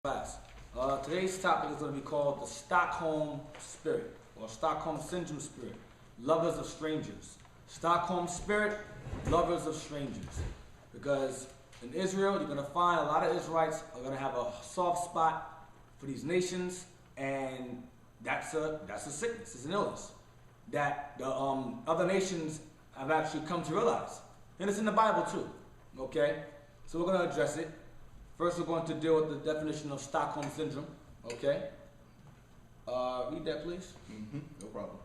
class. Today's topic is going to be called the Stockholm Spirit, or Stockholm Syndrome Spirit, lovers of strangers. Stockholm Spirit, lovers of strangers. Because in Israel, you're going to find a lot of Israelites are going to have a soft spot for these nations, and that's a sickness, it's an illness that the other nations have actually come to realize. And it's in the Bible too, okay? So we're going to address it. First, we're going to deal with the definition of Stockholm Syndrome, okay? Read that, please. No problem.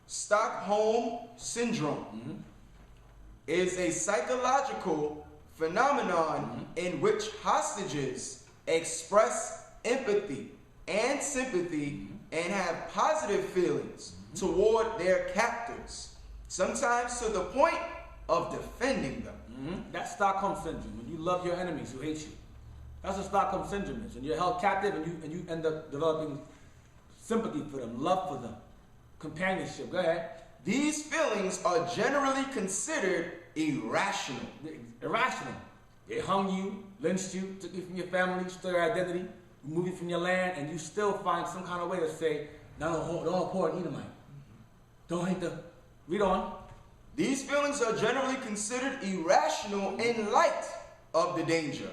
Stockholm Syndrome is a psychological phenomenon in which hostages express empathy and sympathy and have positive feelings toward their captors, sometimes to the point of defending them. That's Stockholm Syndrome, when you love your enemies who hate you. That's what Stockholm Syndrome is. When you're held captive and you end up developing sympathy for them, love for them, companionship. Go ahead. These feelings are generally considered irrational. Irrational. They hung you, lynched you, took you from your family, stole your identity, removed you from your land, and you still find some kind of way to say, don't abhor an Edomite. Don't hate the... Read on. These feelings are generally considered irrational in light of the danger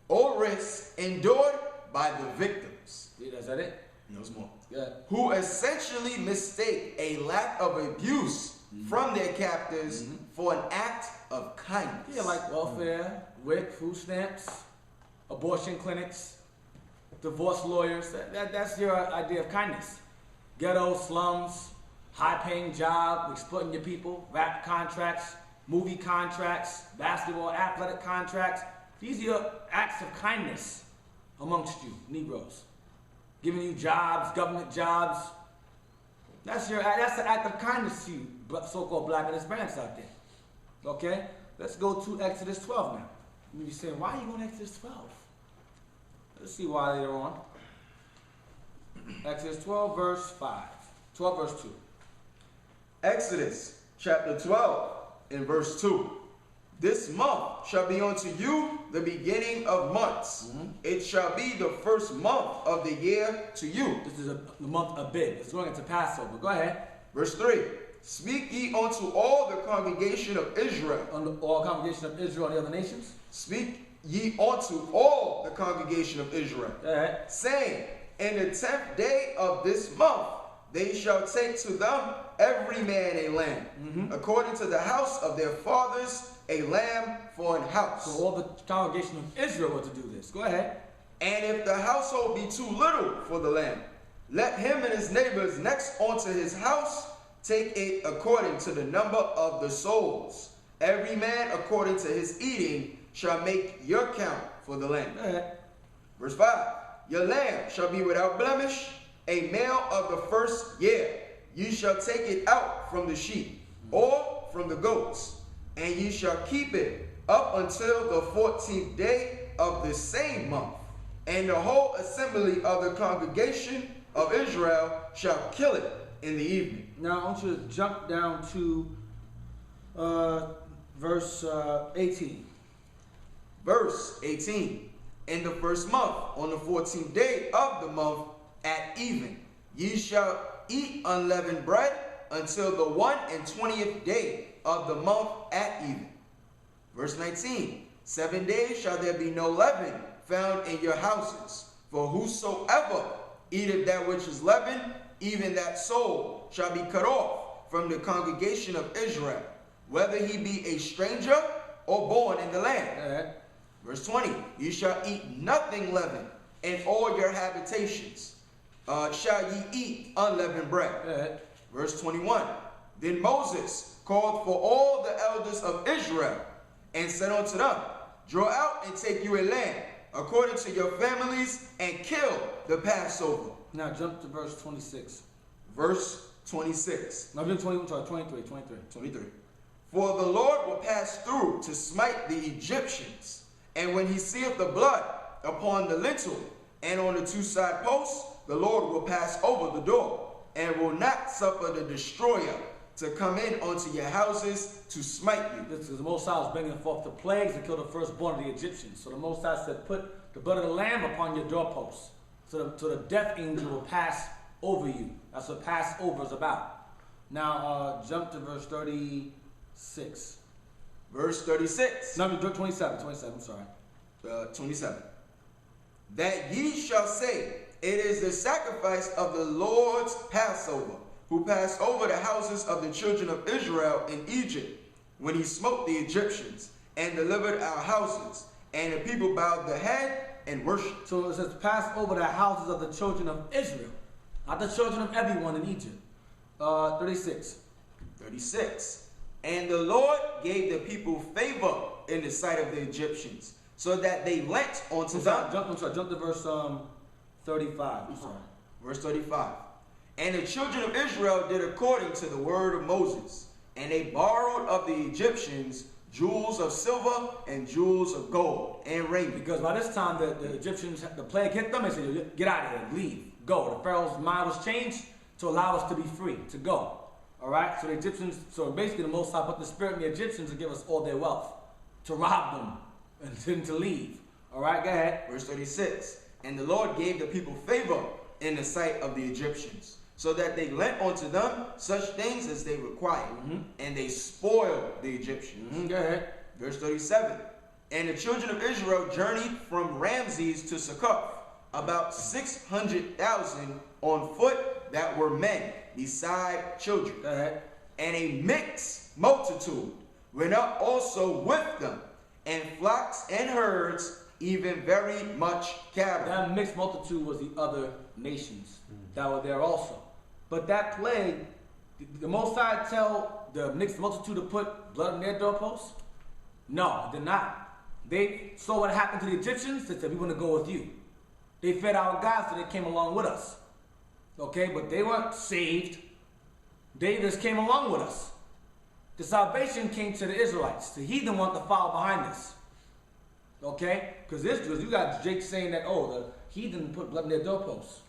or risk endured by the victims. Is that it? No, it's more. Yeah. Who essentially mistake a lack of abuse from their captors for an act of kindness. Yeah, like welfare, WIC, food stamps, abortion clinics, divorce lawyers. That's your idea of kindness. Ghetto, slums, high-paying job, exploiting your people, rap contracts, movie contracts, basketball, athletic contracts. These are your acts of kindness amongst you, Negroes. Giving you jobs, government jobs. That's the act of kindness to you, so-called black and Hispanics out there. Okay? Let's go to Exodus 12 now. You may be saying, why are you going to Exodus 12? Let's see why later on. Exodus 12, verse 5. 12, verse 2. Exodus chapter 12 and verse 2. This month shall be unto you the beginning of months. It shall be the first month of the year to you. This is the month of Abib. It's going into Passover. Go ahead. Verse 3. Speak ye unto all the congregation of Israel. Unto all congregation of Israel and the other nations. Speak ye unto all the congregation of Israel. Go ahead. Saying, in the 10th day of this month, they shall take to them every man a lamb, according to the house of their fathers, a lamb for an house. So all the congregation of Israel were to do this. Go ahead. And if the household be too little for the lamb, let him and his neighbors next unto his house take it according to the number of the souls. Every man according to his eating shall make your count for the lamb. Go ahead. Verse 5. Your lamb shall be without blemish, a male of the first year. You shall take it out from the sheep or from the goats, and ye shall keep it up until the 14th day of the same month. And the whole assembly of the congregation of Israel shall kill it in the evening. Now I want you to jump down to verse 18. Verse 18. In the first month, on the 14th day of the month, at even, ye shall eat unleavened bread until the 21st day of the month at even. Verse 19. 7 days shall there be no leaven found in your houses. For whosoever eateth that which is leavened, even that soul shall be cut off from the congregation of Israel, whether he be a stranger or born in the land. Verse 20. You shall eat nothing leavened in all your habitations. Shall ye eat unleavened bread. Verse 21. Then Moses called for all the elders of Israel and said unto them, draw out and take you a lamb according to your families and kill the Passover. Now jump to verse 26. Verse 26. No, 23. 23. For the Lord will pass through to smite the Egyptians, and when he seeth the blood upon the lintel and on the two side posts, the Lord will pass over the door, and will not suffer the destroyer to come in unto your houses to smite you. This is the Most High was bringing forth the plagues and kill the firstborn of the Egyptians. So the Most High said, put the blood of the lamb upon your doorposts. So the death angel will pass over you. That's what Passover is about. Now, jump to verse 36. Verse 36. No, 27, I'm sorry. 27. That ye shall say, it is the sacrifice of the Lord's Passover, who passed over the houses of the children of Israel in Egypt, when he smote the Egyptians, and delivered our houses. And the people bowed their head and worshiped. So it says, pass over the houses of the children of Israel, not the children of everyone in Egypt. 36. 36. And the Lord gave the people favor in the sight of the Egyptians, so that they lent unto them. Jump to verse 35. I'm sorry. Verse 35. And the children of Israel did according to the word of Moses, and they borrowed of the Egyptians jewels of silver and jewels of gold and raiment. Because by this time the Egyptians, the plague hit them, they said, get out of here, leave, go. The Pharaoh's mind was changed to allow us to be free, to go. All right? So the Egyptians, so basically the Most High put the spirit in the Egyptians to give us all their wealth, to rob them, and then to leave. All right, go ahead. Verse 36. And the Lord gave the people favor in the sight of the Egyptians, so that they lent unto them such things as they required, and they spoiled the Egyptians. Go ahead. Verse 37. And the children of Israel journeyed from Ramses to Succoth, about 600,000 on foot that were men, beside children. Go ahead. And a mixed multitude went up also with them, and flocks and herds, even very much cattle. That mixed multitude was the other nations that were there also. But that plague, the Most High tell the mixed multitude to put blood on their doorposts? No, it did not. They saw what happened to the Egyptians. They said, we want to go with you. They fed our gods, so they came along with us. Okay, but they weren't saved. They just came along with us. The salvation came to the Israelites. The heathen want to follow behind us. Okay? Because you got Jake saying that, oh, the heathen put blood in their doorposts.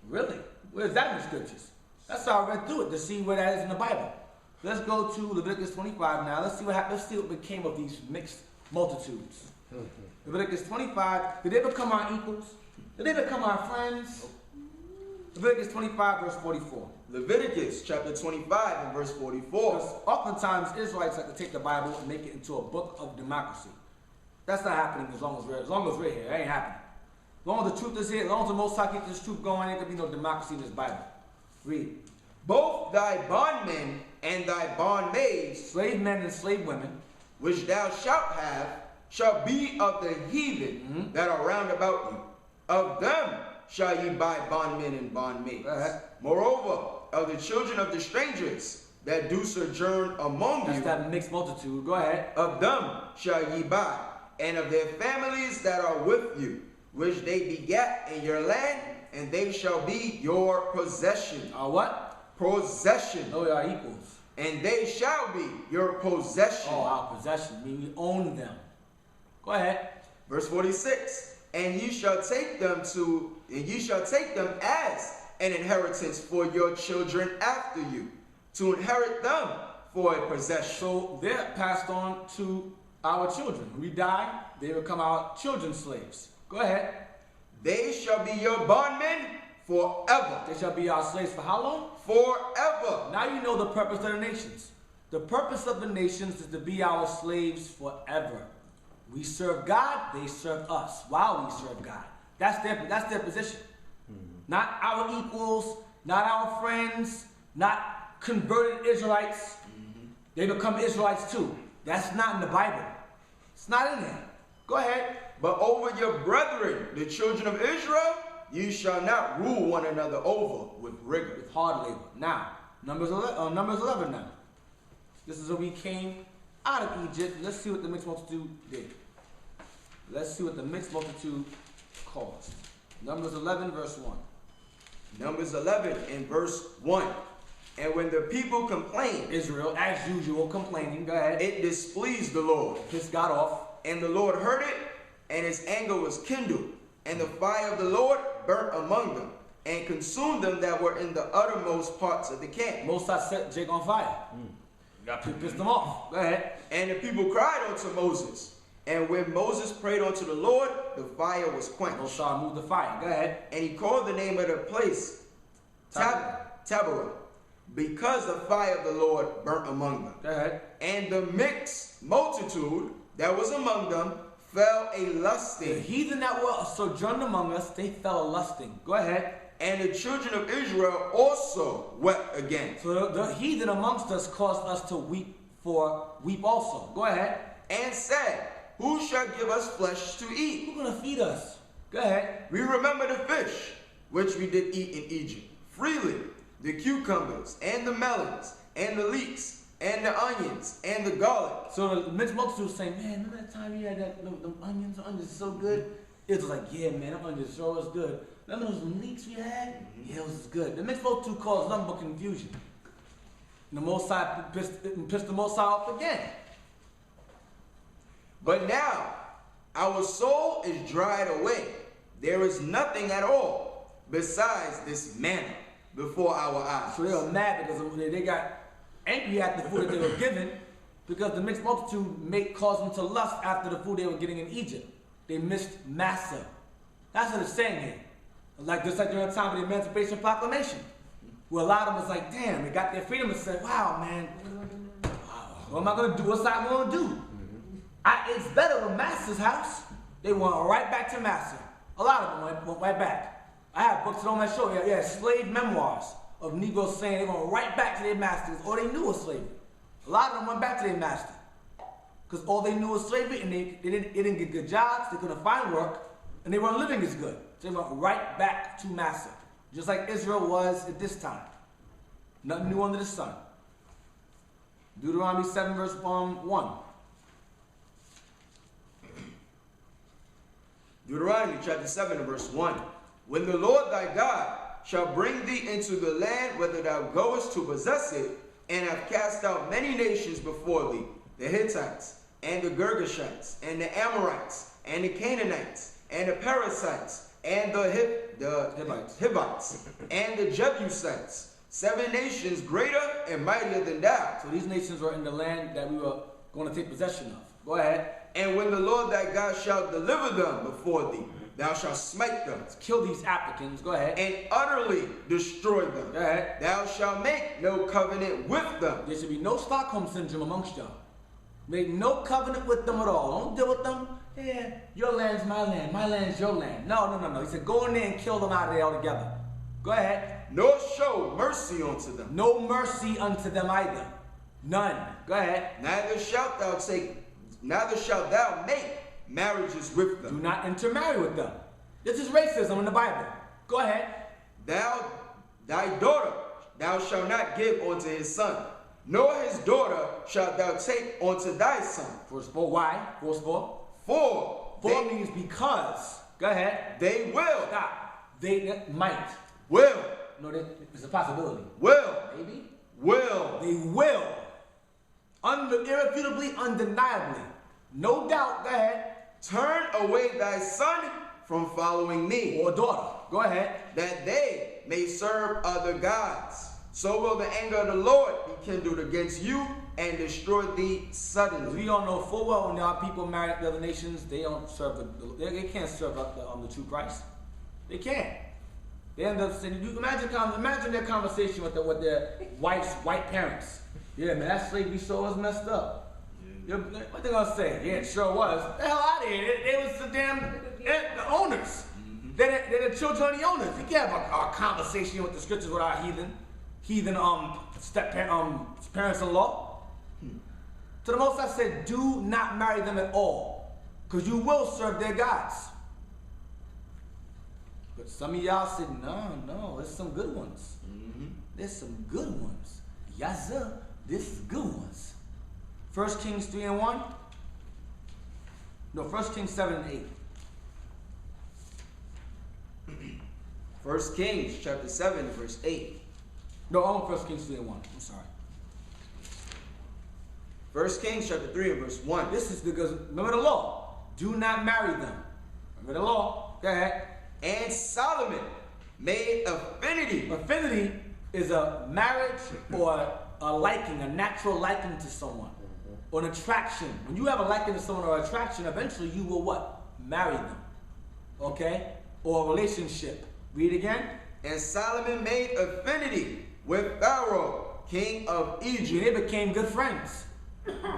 Really? Where's that in the scriptures? That's how I read through it to see where that is in the Bible. Let's go to Leviticus 25 now. Let's see what happened. Let's see what became of these mixed multitudes. Leviticus 25. Did they become our equals? Did they become our friends? Leviticus 25, verse 44. Leviticus chapter 25 and verse 44. Because oftentimes Israelites like to take the Bible and make it into a book of democracy. That's not happening as long as we're here. It ain't happening. As long as the truth is here, as long as the Most High keeps this truth going, there can be no democracy in this Bible. Read. Both thy bondmen and thy bondmaids, Slave men and slave women, which thou shalt have, shall be of the heathen that are round about you. Of them shall ye buy bondmen and bondmaids. Moreover, of the children of the strangers that do sojourn among you. That's that mixed multitude. Go ahead. Of them shall ye buy, and of their families that are with you, which they begat in your land, and they shall be your possession. Our what? Possession. Oh, we are equals. And they shall be your possession. Oh, our possession. I mean, we own them. Go ahead. Verse 46. And ye shall take them as an inheritance for your children after you, to inherit them for a possession. So they're passed on to our children. When we die, they become our children's slaves. Go ahead. They shall be your bondmen forever. They shall be our slaves for how long? Forever. Now you know the purpose of the nations. The purpose of the nations is to be our slaves forever. We serve God, they serve us while we serve God. That's their position. Not our equals, not our friends, not converted Israelites. They become Israelites too. That's not in the Bible. It's not in there. Go ahead. But over your brethren, the children of Israel, you shall not rule one another over with rigor. With hard labor. Now, Numbers 11 now. This is when we came out of Egypt. Let's see what the mixed multitude did. Let's see what the mixed multitude caused. Numbers 11, verse 1. Numbers 11 and verse 1. And when the people complained, Israel, as usual, complaining, go ahead. it displeased the Lord. Pissed God off. And the Lord heard it, and his anger was kindled. And the fire of the Lord burnt among them, and consumed them that were in the uttermost parts of the camp. Most High set Jake on fire. Got pissed them off. Go ahead. And the people cried unto Moses And when Moses prayed unto the Lord, the fire was quenched. Moshe moved the fire. Go ahead. And he called the name of the place Taberah, because the fire of the Lord burnt among them. Go ahead. And the mixed multitude that was among them fell a The lusting. heathen that were sojourned among us, they fell a lusting. Go ahead. And the children of Israel also wept again. So the heathen amongst us caused us to weep also. Go ahead. And said, who shall give us flesh to eat? Who's going to feed us? Go ahead. We remember the fish which we did eat in Egypt freely, the cucumbers and the melons and the leeks and the onions and the garlic. So the mixed multitude was saying, man, remember that time you had them onions? The onions are so good. It was like, yeah, man, them onions sure was good. Remember those leeks we had? Yeah, it was good. The mixed multitude caused nothing but confusion. And the Most High pissed the Most High off again. But now our soul is dried away. There is nothing at all besides this manna before our eyes. So they were mad because they got angry at the food that they were given, because the mixed multitude caused them to lust after the food they were getting in Egypt. They missed massa. That's what it's saying here. Like just like during the time of the Emancipation Proclamation, where a lot of them was like, damn, they got their freedom and said, wow, man, what am I going to do? What's I going to do? It's better with Master's house. They went right back to Master. A lot of them went right back. I have books on my show. Yeah, slave memoirs of Negroes saying they went right back to their masters, or they knew was slavery. A lot of them went back to their master because all they knew was slavery, and they didn't get good jobs, they couldn't find work, and they weren't living as good. So they went right back to master, just like Israel was at this time. Nothing new under the sun. Deuteronomy 7 verse 1. Deuteronomy chapter 7 and verse 1. When the Lord thy God shall bring thee into the land whither thou goest to possess it, and have cast out many nations before thee, the Hittites, and the Girgashites, and the Amorites, and the Canaanites, and the Perizzites, and the Hivites, and the Jebusites, 7 nations greater and mightier than thou. So these nations were in the land that we were going to take possession of. Go ahead. And when the Lord thy God shall deliver them before thee, thou shalt smite them. Kill these Africans. Go ahead. And utterly destroy them. Go ahead. Thou shalt make no covenant with them. There should be no Stockholm syndrome amongst y'all. Make no covenant with them at all. Don't deal with them. Yeah, your land's my land's your land. No. He said go in there and kill them out of there altogether. Go ahead. Nor show mercy unto them. No mercy unto them either. None. Go ahead. Neither shalt thou make marriages with them. Do not intermarry with them. This is racism in the Bible. Go ahead. Thy daughter thou shalt not give unto his son, nor his daughter shalt thou take unto thy son. Verse 4. Why? Verse 4. For means because. Go ahead. They will. Stop. They might. Will. No, it's a possibility. Will. Maybe. Will. They will. Irrefutably, undeniably. No doubt. Go ahead. Turn away thy son from following me. Or daughter. Go ahead. That they may serve other gods. So will the anger of the Lord be kindled against you and destroy thee suddenly. We all know full well when our people marry the other nations, they don't serve they can't serve the true Christ. They can't. They end up saying, imagine their conversation with their wife's white parents. Yeah, man, that slavery sure was messed up. Yeah. What they gonna say? Yeah, it sure was. The hell out of here. They was the the owners. Mm-hmm. They're the children of the owners. You can't have a conversation with the scriptures with our heathen parents-in-law. To the Most High said, do not marry them at all, because you will serve their gods. But some of y'all said, no, there's some good ones. Mm-hmm. There's some good ones. Yes, sir. This is good ones. 1 Kings 3 and 1. No, 1 Kings 7 and 8. 1 Kings chapter 7 verse 8. No, I'm 1 Kings 3 and 1. I'm sorry. 1 Kings chapter 3 and verse 1. This is because, remember the law. Do not marry them. Remember the law. Go ahead. And Solomon made affinity. Affinity is a marriage or a liking, a natural liking to someone. or an attraction. When you have a liking to someone or attraction, eventually you will what? Marry them. Okay? Or a relationship. Read again. And Solomon made affinity with Pharaoh, king of Egypt. And they became good friends.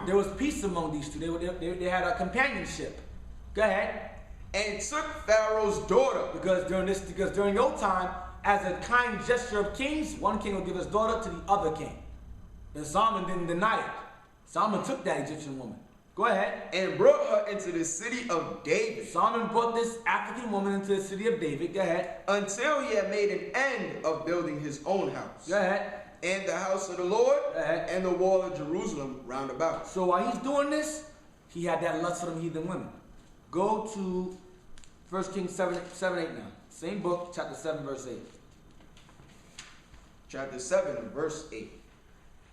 There was peace among these two. They had a companionship. Go ahead. And took Pharaoh's daughter. Because during your time, as a kind gesture of kings, one king will give his daughter to the other king. And Solomon didn't deny it. Solomon took that Egyptian woman. Go ahead. And brought her into the city of David. Solomon brought this African woman into the city of David. Go ahead. Until he had made an end of building his own house. Go ahead. And the house of the Lord. Go ahead. And the wall of Jerusalem round about. So while he's doing this, he had that lust for them heathen women. Go to 1 Kings 7, 8 now. Same book, chapter 7, verse 8. Chapter 7, verse 8.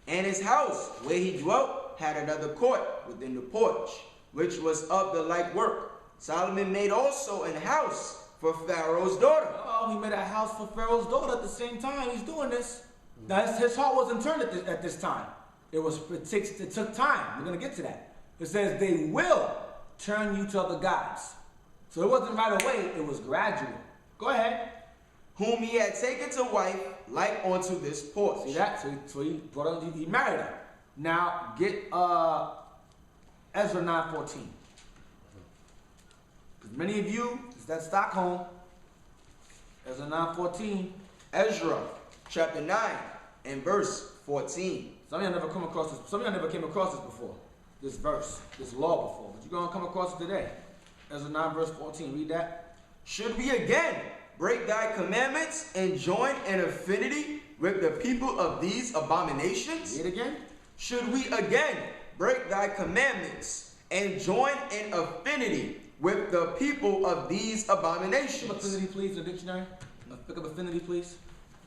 And his house, where he dwelt, had another court within the porch, which was of the like work. Solomon made also an house for Pharaoh's daughter. Oh, he made a house for Pharaoh's daughter at the same time he's doing this. Now, his heart wasn't turned at this time. It took time. We're going to get to that. It says they will turn you to other gods. So it wasn't right away. It was gradual. Go ahead. Whom he had taken to wife, like unto this porch. See that? So he brought her, he married her. Now get Ezra 9:14. Because many of you, it's that Stockholm. Ezra 9:14. Ezra chapter 9 and verse 14. Some of y'all never come across this. Some of y'all never came across this before. This verse, this law before. But you're gonna come across it today. Ezra 9 verse 14. Read that. Should we again break thy commandments and join in affinity with the people of these abominations? Read it again. Should we again break thy commandments and join in affinity with the people of these abominations? Affinity, please, in the dictionary. Pick up affinity, please.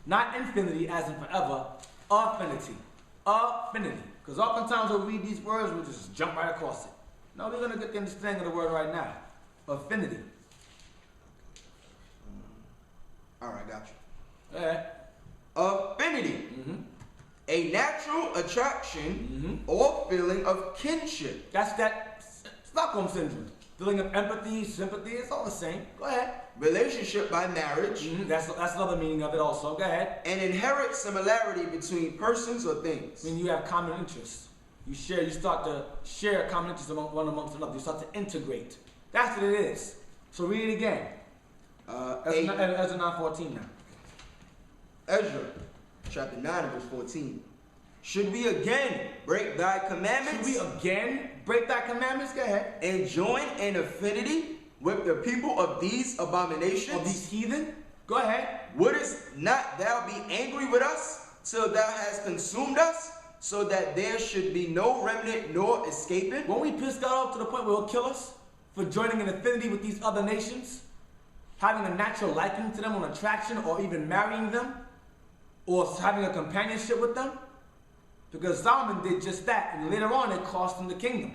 Not infinity, as in forever. Affinity. Affinity. Because oftentimes we'll read these words, we'll just jump right across it. No, we're going to get the understanding of the word right now. Affinity. All right, got you. Yeah. Affinity. A natural attraction or feeling of kinship. That's that Stockholm syndrome. Feeling of empathy, sympathy, it's all the same. Go ahead. Relationship by marriage. That's another meaning of it also. Go ahead. An inherent similarity between persons or things. When you have common interests. You start to share common interests amongst another. You start to integrate. That's what it is. So read it again. Ezra 9:14 now. Ezra chapter 9 verse 14. Should we again break thy commandments? Should we again break thy commandments? Go ahead. And join in affinity with the people of these abominations? Of these heathen? Go ahead. Wouldst not thou be angry with us till thou hast consumed us, so that there should be no remnant nor escaping? Won't we piss God off to the point where he'll kill us for joining in affinity with these other nations? Having a natural liking to them, or an attraction, or even marrying them, or having a companionship with them? Because Solomon did just that, and later on it cost him the kingdom.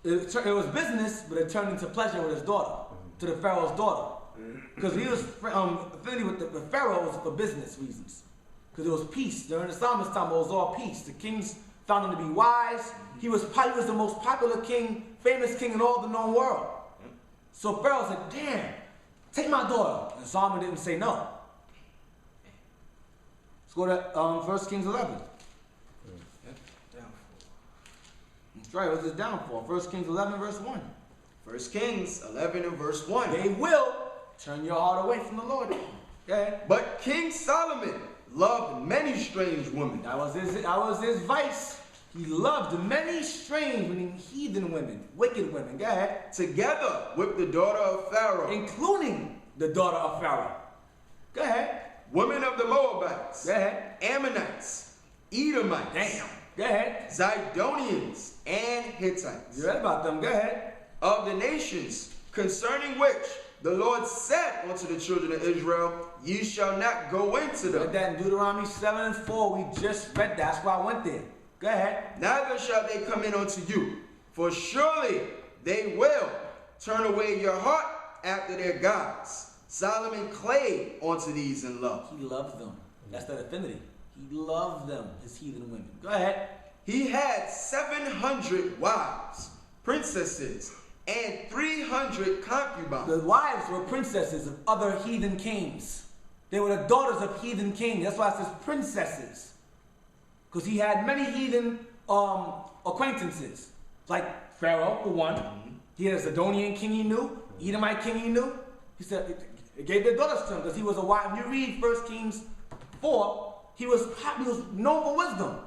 It was business, but it turned into pleasure with his daughter, to the Pharaoh's daughter. Because he was affinity with the Pharaoh was for business reasons. Because it was peace. During the Solomon's time, it was all peace. The kings found him to be wise. He was the most popular king, famous king in all the known world. So Pharaoh said, damn, take my daughter. And Solomon didn't say no. Let's go to 1 Kings 11. That's right, what's his downfall? 1 Kings 11 verse 1. 1 Kings 11 and verse 1. They will turn your heart away from the Lord. Okay. But King Solomon loved many strange women. That was his vice. He loved many strange, meaning heathen women, wicked women. Go ahead. Together with the daughter of Pharaoh. Including the daughter of Pharaoh. Go ahead. Women of the Moabites. Go ahead. Ammonites. Edomites. Damn. Go ahead. Zidonians and Hittites. You read about them. Go ahead. Of the nations concerning which the Lord said unto the children of Israel, ye shall not go into them. Read that in Deuteronomy 7 and 4. We just read that. That's why I went there. Go ahead. Neither shall they come in unto you, for surely they will turn away your heart after their gods. Solomon clave unto these in love. He loved them. That's that affinity. He loved them, his heathen women. Go ahead. he had 700 wives, princesses, and 300 concubines. The wives were princesses of other heathen kings. They were the daughters of heathen kings. That's why it says princesses. Because he had many heathen acquaintances. Like Pharaoh, for one. He had a Sidonian king he knew, Edomite king he knew. He said, it gave their daughters to him because he was a wise. When you read 1 Kings 4, he was known for wisdom.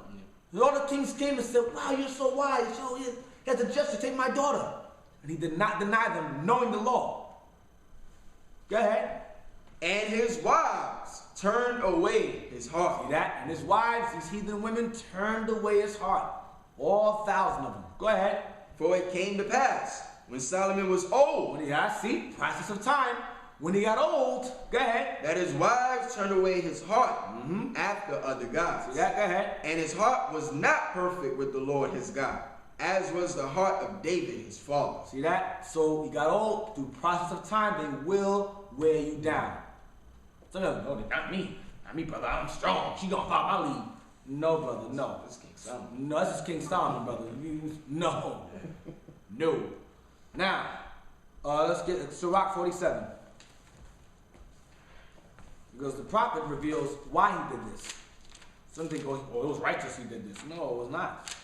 All the kings came and said, wow, you're so wise. So he had the justice to take my daughter. And he did not deny them, knowing the law. Go ahead. And his wives turned away his heart. See that? And his wives, these heathen women, turned away his heart. All 1,000 of them. Go ahead. For it came to pass, when Solomon was old, When he got, process of time. When he got old, go ahead. that his wives turned away his heart after other gods. See that? Go ahead. And his heart was not perfect with the Lord his God, as was the heart of David his father. See that? So he got old. Through process of time, they will wear you down. Some of them, no, not me. Not me, brother. I'm strong. She gonna follow my lead. No, brother, no. That's King Solomon. No, this is King Solomon, brother. No. No. Now, let's get Sirach 47. Because the prophet reveals why he did this. Some think, oh, it was righteous he did this. No, it was not.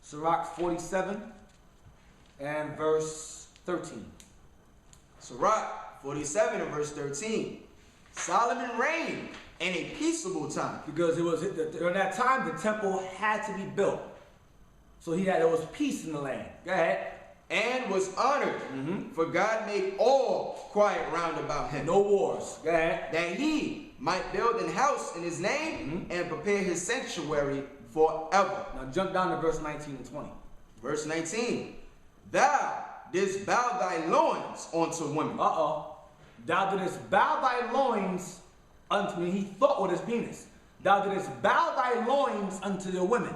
Sirach 47 and verse 13. Sirach 47 and verse 13. Solomon reigned in a peaceable time. Because it was during that time the temple had to be built. So there was peace in the land. Go ahead. And was honored, for God made all quiet round about him. No wars. Go ahead. That he might build an house in his name and prepare his sanctuary forever. Now jump down to verse 19 and 20. Verse 19. Thou didst bow thy loins unto women. Thou didst bow thy loins unto me. He thought with his penis. Thou didst bow thy loins unto the women.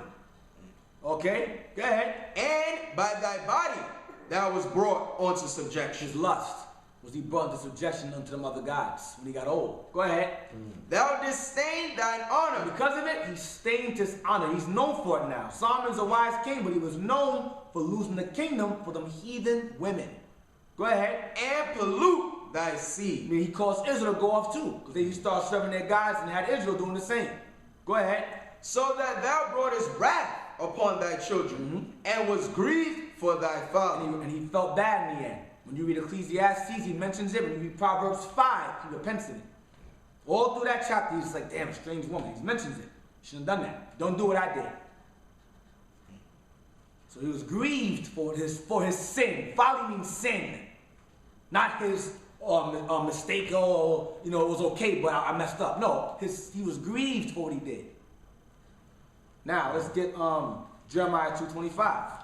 Okay? Go ahead. And by thy body thou was brought unto subjection. His lust was he brought into subjection unto them other gods when he got old. Go ahead. Thou didst stain thine honor. Because of it, he stained his honor. He's known for it now. Solomon's a wise king, but he was known for losing the kingdom for them heathen women. Go ahead. And pollute thy I seed. mean, he caused Israel to go off too, because they started serving their gods and had Israel doing the same. Go ahead. So that thou broughtest wrath upon thy children, and was grieved for thy father. And he felt bad in the end. When you read Ecclesiastes, he mentions it. When you read Proverbs 5, he repents of it. All through that chapter, he's like, damn, strange woman. He mentions it. Shouldn't have done that. Don't do what I did. So he was grieved for his sin. Folly means sin. Not his mistake, or, it was okay, but I messed up. No, he was grieved for what he did. Now, let's get Jeremiah 2:25.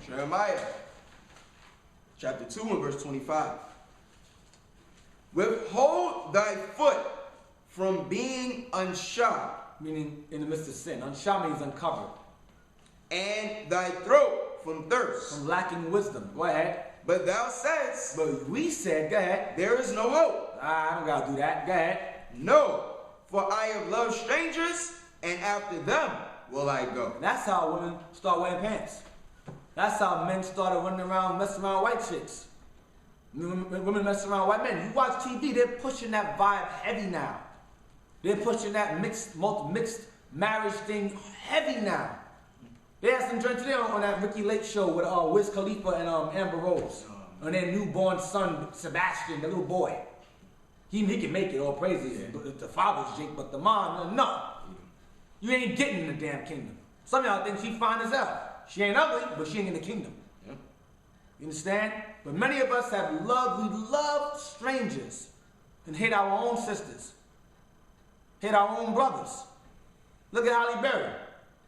Jeremiah chapter 2 and verse 25. Withhold thy foot from being unshod. Meaning in the midst of sin. Unshod means uncovered. And thy throat from thirst. From lacking wisdom. Go ahead. But thou saidst, But we said, go ahead. there is no hope. I don't gotta do that. Go ahead. No, for I have loved strangers, and after them will I go. And that's how women start wearing pants. That's how men started running around, messing around white chicks. Women messing around white men. You watch TV, they're pushing that vibe heavy now. They're pushing that mixed marriage thing heavy now. They had some joint today on that Ricky Lake show with Wiz Khalifa and Amber Rose. And their newborn son, Sebastian, the little boy. He can make it, all praises. The father's Jake, but the mom, no. You ain't getting in the damn kingdom. Some of y'all think she fine as hell. She ain't ugly, but she ain't in the kingdom. Yeah. You understand? But many of us we love strangers and hate our own sisters. Hate our own brothers. Look at Halle Berry.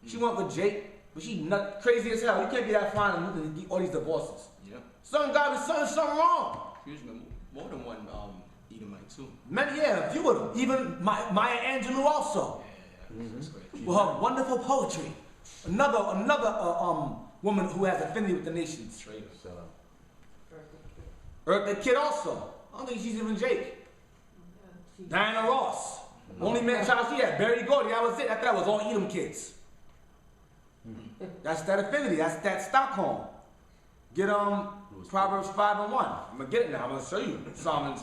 She went with Jake, but she crazy as hell. You can't be that fine and get all these divorces. Yeah. Something wrong. Excuse me, more than one Edomite too. Many, a few of them. Even Maya Angelou also. Yeah. That's great. With her wonderful poetry. Another woman who has affinity with the nations. Traitor. Eartha Kitt also. I don't think she's even Jake. Diana Ross. Only man child she had, Barry Gordy, that was it. After that was all Edom kids. That's that affinity, that's that Stockholm. Get Proverbs 5 and 1. I'm gonna get it now. I'm gonna show you Solomon's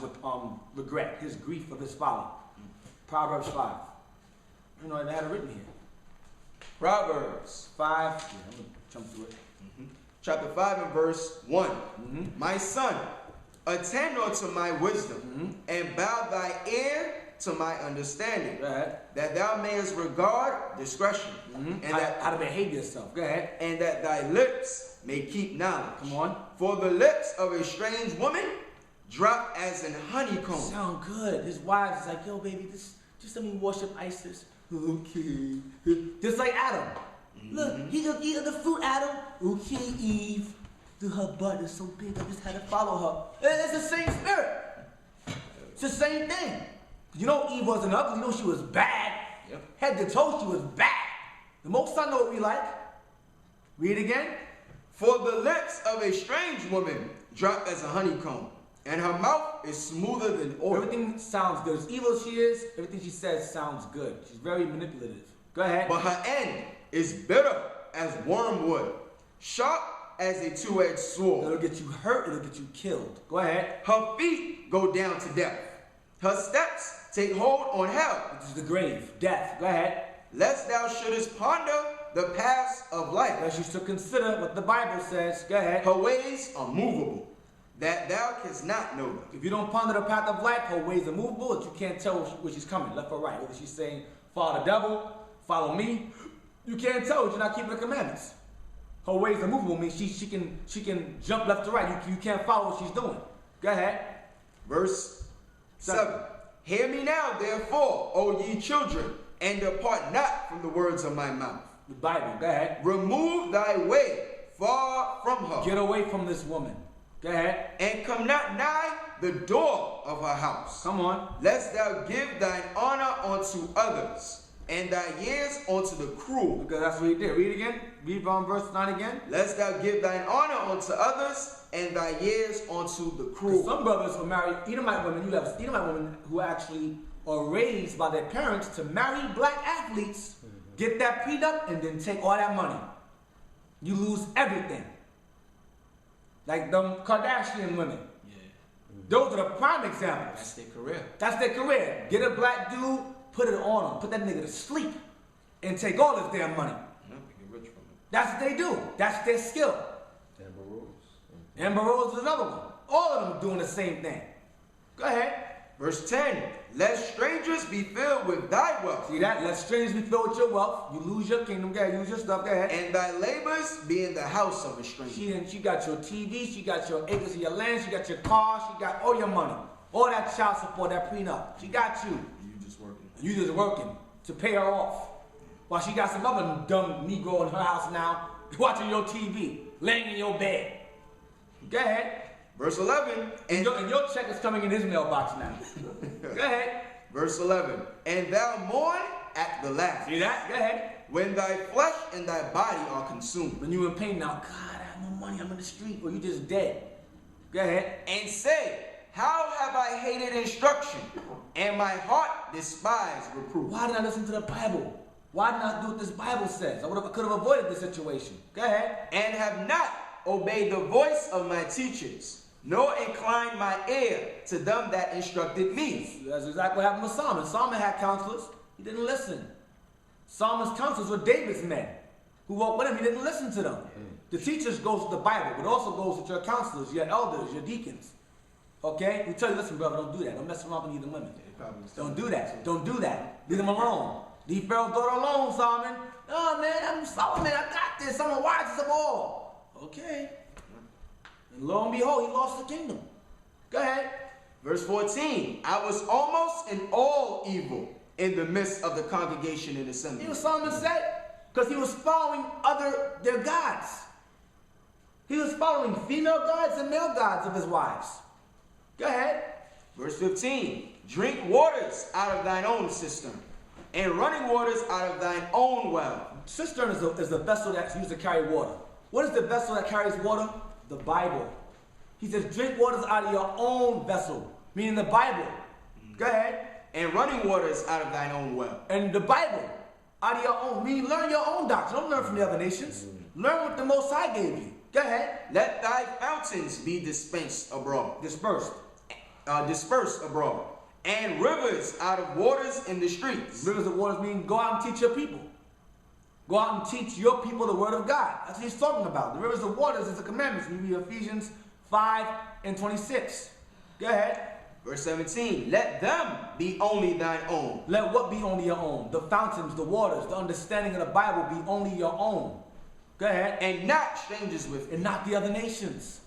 regret, his grief of his folly. Proverbs 5. You know, I had it written here. Proverbs 5. Yeah, I'm gonna jump through it. chapter 5 and verse 1. My son, attend unto my wisdom, and bow thy ear to my understanding, Go ahead. that thou mayest regard discretion, and How to behave yourself. Go ahead. and that thy lips may keep knowledge. Come on. For the lips of a strange woman drop as an honeycomb. Sound good. His wives is like, yo, baby, just let me worship Isis. Okay. Just like Adam. Look, he gonna eat of the fruit, Adam. Okay, Eve. Her butt is so big, I just had to follow her. It's the same spirit. It's the same thing. You know Eve wasn't ugly. You know she was bad. Yep. Head to toe, she was bad. The Most High know what we like. Read it again. For the lips of a strange woman drop as a honeycomb, and her mouth is smoother than oil. Everything sounds good. As evil as she is, everything she says sounds good. She's very manipulative. Go ahead. But her end is bitter as wormwood, sharp as a two-edged sword. It'll get you hurt, it'll get you killed. Go ahead. Her feet go down to death. Her steps take hold on hell. This is the grave, death. Go ahead. Lest thou shouldest ponder the paths of life. Unless you should consider what the Bible says. Go ahead. Her ways are movable, that thou canst not know them. If you don't ponder the path of life, her ways are movable, that you can't tell where she's coming, left or right. Whether she's saying, follow the devil, follow me, you can't tell if you're not keeping the commandments. Her ways are movable means she can jump left to right. You can't follow what she's doing. Go ahead. Verse 7. Hear me now, therefore, O ye children, and depart not from the words of my mouth. The Bible. Go ahead. Remove thy way far from her, Get away from this woman. Go ahead. and come not nigh the door of her house. Come on. Lest thou give thine honor unto others, and thy years unto the cruel. Because that's what he did. Read again. Read verse 9 again. Lest thou give thine honor unto others, and thy years unto the cruel. Some brothers will marry Edomite women. You have Edomite women who actually are raised by their parents to marry black athletes, get that prenup, and then take all that money. You lose everything. Like them Kardashian women. Yeah. Those are the prime examples. That's their career. That's their career. Get a black dude, put it on him, put that nigga to sleep, and take all his damn money. No, they get rich from it. That's what they do. That's their skill. Amber Rose. Amber Rose is another one. All of them doing the same thing. Go ahead. Verse 10. Lest strangers be filled with thy wealth, See that? Let strangers be filled with your wealth. You lose your kingdom. Go ahead. Use your stuff. Go ahead. and thy labors be in the house of a stranger. She got your TV. She got your acres of your land. She got your car. She got all your money. All that child support, that prenup. She got you. You just working. You just working to pay her off. While she got some other dumb Negro in her house now, watching your TV, laying in your bed. Go ahead. Verse 11. And your check is coming in his mailbox now. Go ahead. Verse 11. And thou mourn at the last, See that? Go ahead. when thy flesh and thy body are consumed, When you in pain now, God, I have no money, I'm in the street, or you just dead. Go ahead. and say, how have I hated instruction, and my heart despised reproof. Why did I listen to the Bible? Why did I not do what this Bible says? I could have avoided this situation. Go ahead. And have not obeyed the voice of my teachers, nor inclined my ear to them that instructed me. That's exactly what happened with Solomon. Solomon had counselors. He didn't listen. Solomon's counselors were David's men who walked with him. He didn't listen to them. The teachers goes to the Bible, but also goes with your counselors, your elders, your deacons. Okay? We tell you, listen, brother, don't do that. Don't mess around with either women. Don't do that. Don't do that. Leave them alone. Leave Pharaoh's daughter alone, Solomon. Oh, man, I'm Solomon. I got this. I'm the wisest of all. Okay. And lo and behold, he lost the kingdom. Go ahead. Verse 14. I was almost in all evil in the midst of the congregation and assembly. You know what Solomon said? Because he was following their gods. He was following female gods and male gods of his wives. Go ahead. Verse 15. Drink waters out of thine own cistern, and running waters out of thine own well. Cistern is a vessel that's used to carry water. What is the vessel that carries water? The Bible. He says, drink waters out of your own vessel, meaning the Bible. Go ahead. and running waters out of thine own well. And the Bible, out of your own. Meaning, learn your own doctrine. Don't learn from the other nations. Learn what the Most High gave you. Go ahead. Let thy fountains be dispersed abroad. Dispersed. Dispersed abroad. And rivers out of waters in the streets. Rivers of waters mean go out and teach your people. Go out and teach your people the word of God. That's what he's talking about. The rivers of waters is the commandments. You read Ephesians 5:26. Go ahead. Verse 17, let them be only thine own. Let what be only your own? The fountains, the waters, the understanding of the Bible be only your own. Go ahead. And not strangers with And not the other nations.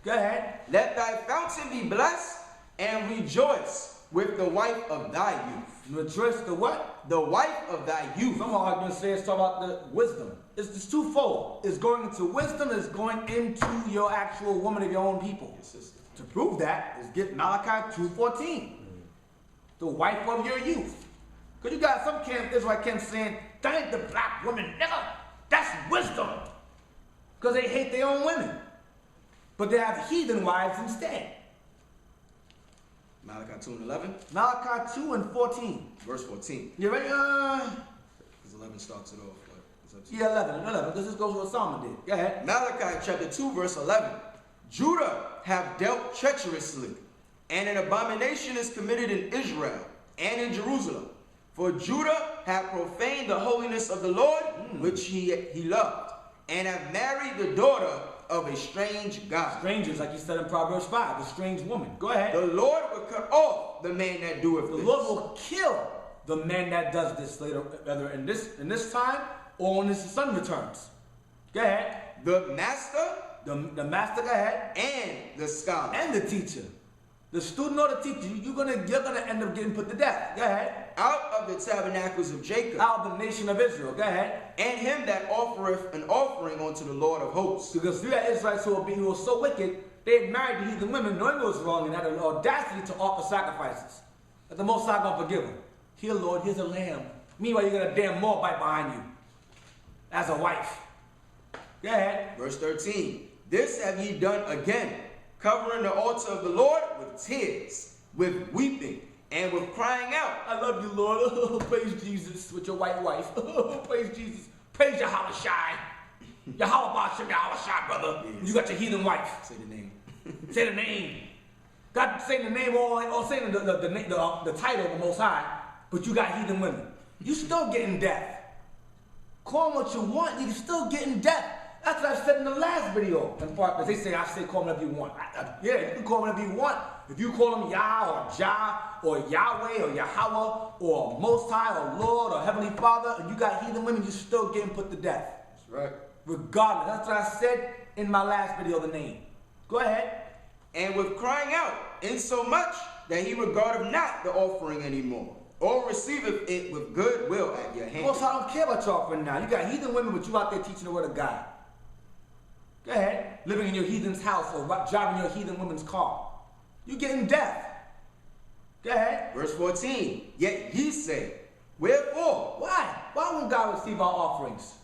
Go ahead. Let thy fountain be blessed, and rejoice with the wife of thy youth. Rejoice the what? The wife of thy youth. Some arguments say it's talking about the wisdom. It's twofold. It's going into wisdom, it's going into your actual woman of your own people. To prove that is get Malachi 2:14. The wife of your youth. Because you got some Israelite camps saying, that ain't the black woman, nigga. That's wisdom. Because they hate their own women. But they have heathen wives instead. Malachi 2:11. Malachi 2:14. Verse 14. You ready? Because 11 starts it off. But it's up to you. Yeah, 11. Because this goes with what Solomon did. Go ahead. Malachi chapter 2 verse 11. Judah have dealt treacherously, and an abomination is committed in Israel and in Jerusalem. For Judah have profaned the holiness of the Lord, which he loved, and have married the daughter of a strange God. Strangers, like you said in Proverbs 5, the strange woman. Go ahead. The Lord will cut off the man that doeth The this. Lord will kill the man that does this later, whether in this time or when his son returns. Go ahead. The master, The master, go ahead. and the scholar. And the teacher. The student or the teacher, you're gonna end up getting put to death. Go ahead. Out of the tabernacles of Jacob. Out of the nation of Israel. Go ahead. And him that offereth an offering unto the Lord of hosts. Because you had Israelites who were so wicked, they had married the heathen women, knowing it was wrong, and had an audacity to offer sacrifices. That the Most High gonna forgive them. Here, Lord, here's a lamb. Meanwhile, you got a damn Moabite behind you as a wife. Go ahead. Verse 13. This have ye done again, covering the altar of the Lord with tears, with weeping, and with crying out. I love you, Lord. Praise Jesus with your white wife. Praise Jesus. Praise Yahweh Shai. Yahweh Bashim, Yahweh Shai, brother. Yes. You got your heathen wife. Say the name. Say the name. God saying the name or saying the title of the Most High, but you got heathen women. You still getting death. Call them what you want, you still getting death. That's what I said in the last video. In part, because they say I say call them whatever you want. Yeah, you can call them whatever you want. If you call them Yah or Jah or Yahweh or Yahweh or Most High or Lord or Heavenly Father, and you got heathen women, you're still getting put to death. That's right. Regardless. That's what I said in my last video, the name. Go ahead. And with crying out, insomuch that he regardeth not the offering anymore, or receiveth it with good will at your hand. Most High don't care about your offering now. You got heathen women, but you out there teaching the word of God. Go ahead. Living in your heathen's house or driving your heathen woman's car. You getting death. Go ahead. Verse 14. Yet ye say, wherefore? Why? Why won't God receive our offerings?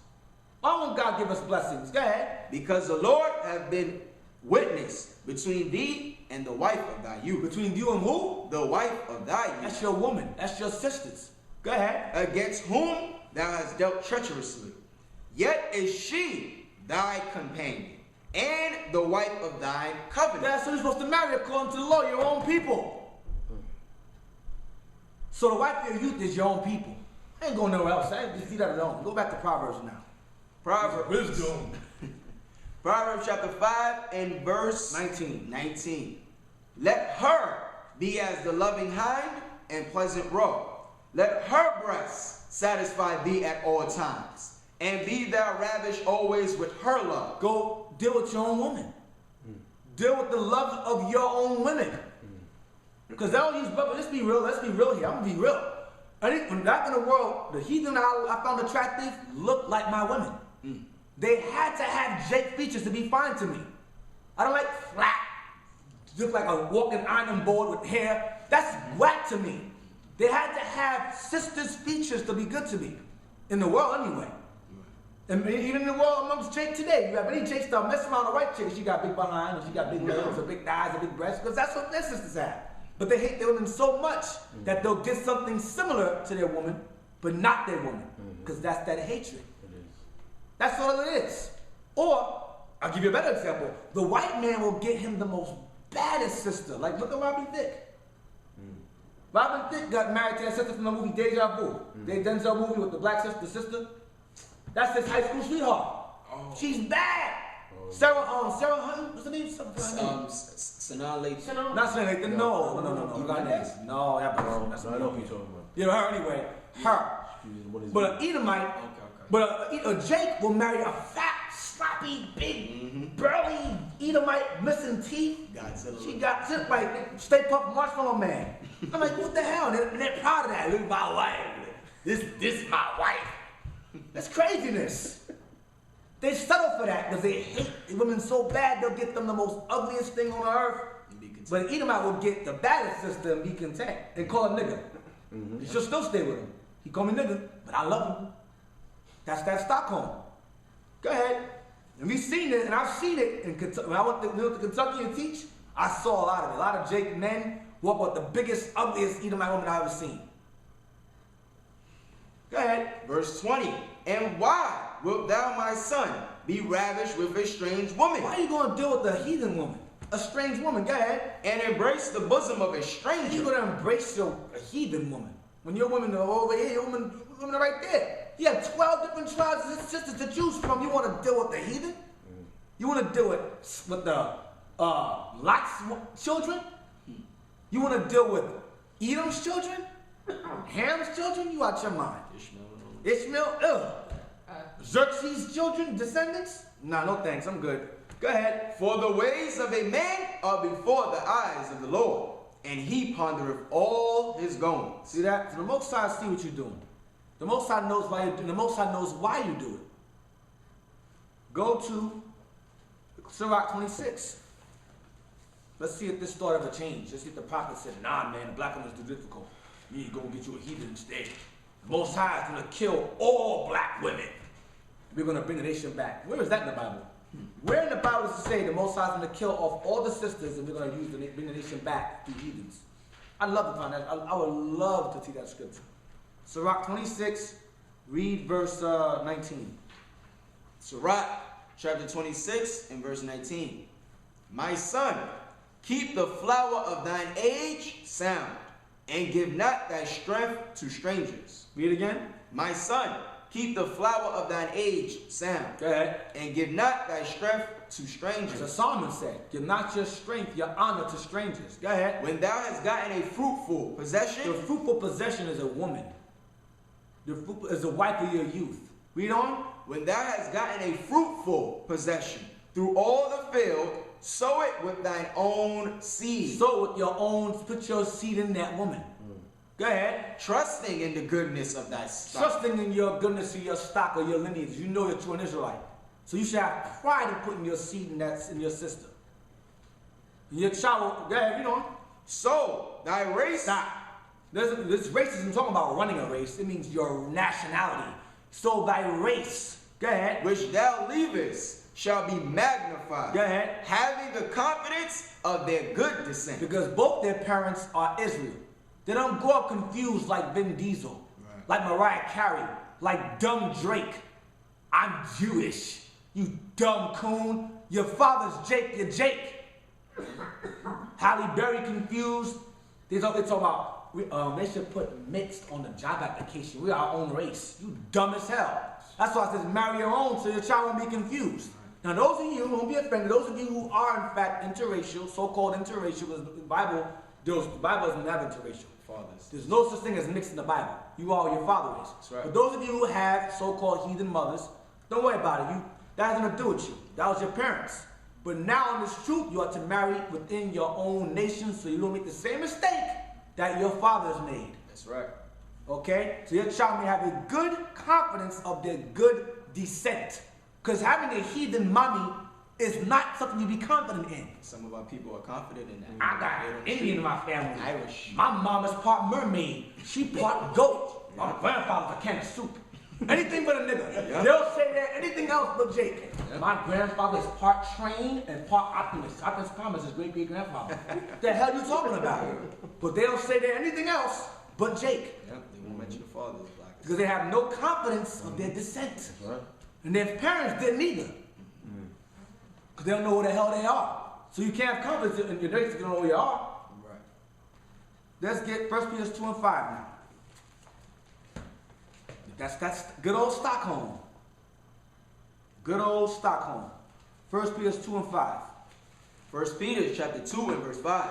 Why won't God give us blessings? Go ahead. Because the Lord hath been witness between thee and the wife of thy youth. Between you and who? The wife of thy youth. That's your woman. That's your sisters. Go ahead. Against whom thou hast dealt treacherously. Yet is she thy companion, and the wife of thy covenant. That's who you're supposed to marry according to the law, your own people. So the wife of your youth is your own people. I ain't going nowhere else. I ain't just leave that alone. Go back to Proverbs now. Proverbs. Wisdom. Proverbs chapter 5 and verse 19. Let her be as the loving hind and pleasant roe. Let her breasts satisfy thee at all times. And be thou ravished always with her love. Go deal with your own woman. Deal with the love of your own women. Because they don't use, but let's be real here. I'm gonna be real. When back in the world, the heathen I found attractive looked like my women. They had to have Jake features to be fine to me. I don't like flat, look like a walking iron board with hair. That's whack to me. They had to have sisters' features to be good to me. In the world, anyway. And even in the world amongst Jake today, you have any Jake start messing around a white chick, she got big behind, and she got big legs, or big thighs, or big breasts, because that's what their sisters have. But they hate their women so much that they'll get something similar to their woman, but not their woman. Because that's that hatred. That's all it is. Or, I'll give you a better example. The white man will get him the most baddest sister. Like, look at Robin Thicke. Robin Thicke got married to that sister from the movie Deja Vu. The Denzel movie with the black sister. That's his high school sweetheart. Oh. She's bad. Sarah Hunt, what's her name? Sanaa Lathan. Not Sanaa Lathan, no. No, that's I know who you're talking about. Yeah, her anyway. Her. But an Edomite, but a Jake will marry a fat, sloppy, big, burly Edomite missing teeth. She got just like Stay Puft Marshmallow Man. I'm like, what the hell? They're proud of that. Look at my wife. This is my wife. That's craziness. They settle for that because they hate women so bad they'll get them the most ugliest thing on earth. But an Edomite will get the baddest sister and be content and call her nigga. She'll still stay with him. He call me nigga, but I love him. That's that Stockholm. Go ahead. And we've seen it, and I've seen it in Kentucky. When I went to Kentucky to teach, I saw a lot of it. A lot of Jake men walk with the biggest, ugliest Edomite woman I've ever seen. Go ahead. Verse 20. And why wilt thou, my son, be ravished with a strange woman? Why are you going to deal with a heathen woman? A strange woman, go ahead. And embrace the bosom of a stranger. You're going to embrace a heathen woman. When your women are over here, your women are right there. You have 12 different tribes and sisters to choose from. You want to deal with the heathen? You want to deal with the Lot's children? You want to deal with Edom's children? Ham's children? You out your mind. Ishmael? Ugh. Xerxes' children, descendants? Nah, no thanks. I'm good. Go ahead. For the ways of a man are before the eyes of the Lord, and he pondereth all his goings. See that? So the Most High see what you're doing. The Most High knows why you do. The Most High knows why you do it. Go to Sirach 26. Let's see if this thought ever changed. Let's see if the prophet said, nah, man, the black woman's too difficult. You need to go and get you a heathen instead. The Most High is going to kill all black women. We're going to bring the nation back. Where is that in the Bible? Where in the Bible does it say the Most High is going to kill off all the sisters and we're going to bring the nation back through heathens? I'd love to find that. I would love to see that scripture. Sirach 26, read verse 19. Sirach chapter 26 and verse 19. My son, keep the flower of thine age sound, and give not thy strength to strangers. Read again. My son, keep the flower of thine age sound. Go ahead. And give not thy strength to strangers. As the psalmist said, give not your strength, your honor to strangers. Go ahead. When thou hast gotten a fruitful possession. The fruitful possession is a woman. The fruitful is the wife of your youth. Read on. When thou hast gotten a fruitful possession through all the field, sow it with thine own seed. Sow with your own, put your seed in that woman. Go ahead. Trusting in the goodness of thy stock. Trusting in your goodness of your stock or your lineage. You know that you're an Israelite. So you should have pride in putting your seed in your sister. Your child, go ahead, read on. So thy race. Stop. This race isn't talking about running a race. It means your nationality. So thy race, go ahead. Which thou leavest shall be magnified. Go ahead. Having the confidence of their good descent. Because both their parents are Israel. They don't grow up confused like Vin Diesel, like Mariah Carey, like dumb Drake. I'm Jewish. You dumb coon. Your father's Jake. You're Jake. Halle Berry confused. They talk about they should put mixed on the job application. We're our own race. You dumb as hell. That's why I says marry your own so your child won't be confused. Now those of you who won't be offended, those of you who are in fact interracial, so-called interracial, because the Bible doesn't have interracial. Fathers. There's no such thing as mixed in the Bible. You are your father is. That's right. But those of you who have so-called heathen mothers, don't worry about it. That has nothing to do with you. That was your parents. But now in this truth, you are to marry within your own nation so you don't make the same mistake that your fathers made. That's right. Okay? So your child may have a good confidence of their good descent. Because having a heathen mommy is not something you be confident in. Some of our people are confident in that. I got Indian in my family. Irish. My mama's part mermaid. She part goat. My grandfather's a can of soup. Anything but a nigga. Yeah. They'll say that anything anything else but Jake. Yeah. My grandfather is part trained and part optimist. Optimus Prime is his great-great-grandfather. What the hell are you talking about? But they don't say they're anything else but Jake. Yeah, they won't mention the father as black. Because they have no confidence of their descent. Right. And their parents didn't either. Because they don't know who the hell they are. So you can't have confidence in your race if you don't know who you are. Right. Let's get 1 Peter 2 and 5 now. That's good old Stockholm. Good old Stockholm. 1 Peter 2 and 5. 1 Peter chapter 2 and verse 5.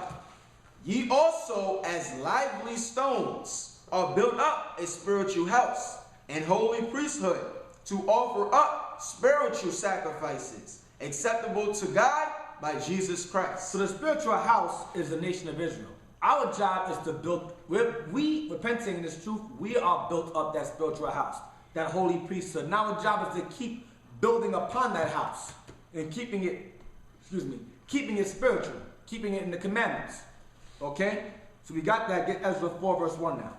Ye also as lively stones are built up a spiritual house and holy priesthood to offer up spiritual sacrifices acceptable to God by Jesus Christ. So the spiritual house is the nation of Israel. Our job is to build, we repenting in this truth, we are built up that spiritual house, that holy priesthood. Now our job is to keep building upon that house and keeping it spiritual, keeping it in the commandments. Okay? So we got that, get Ezra 4 verse 1 now.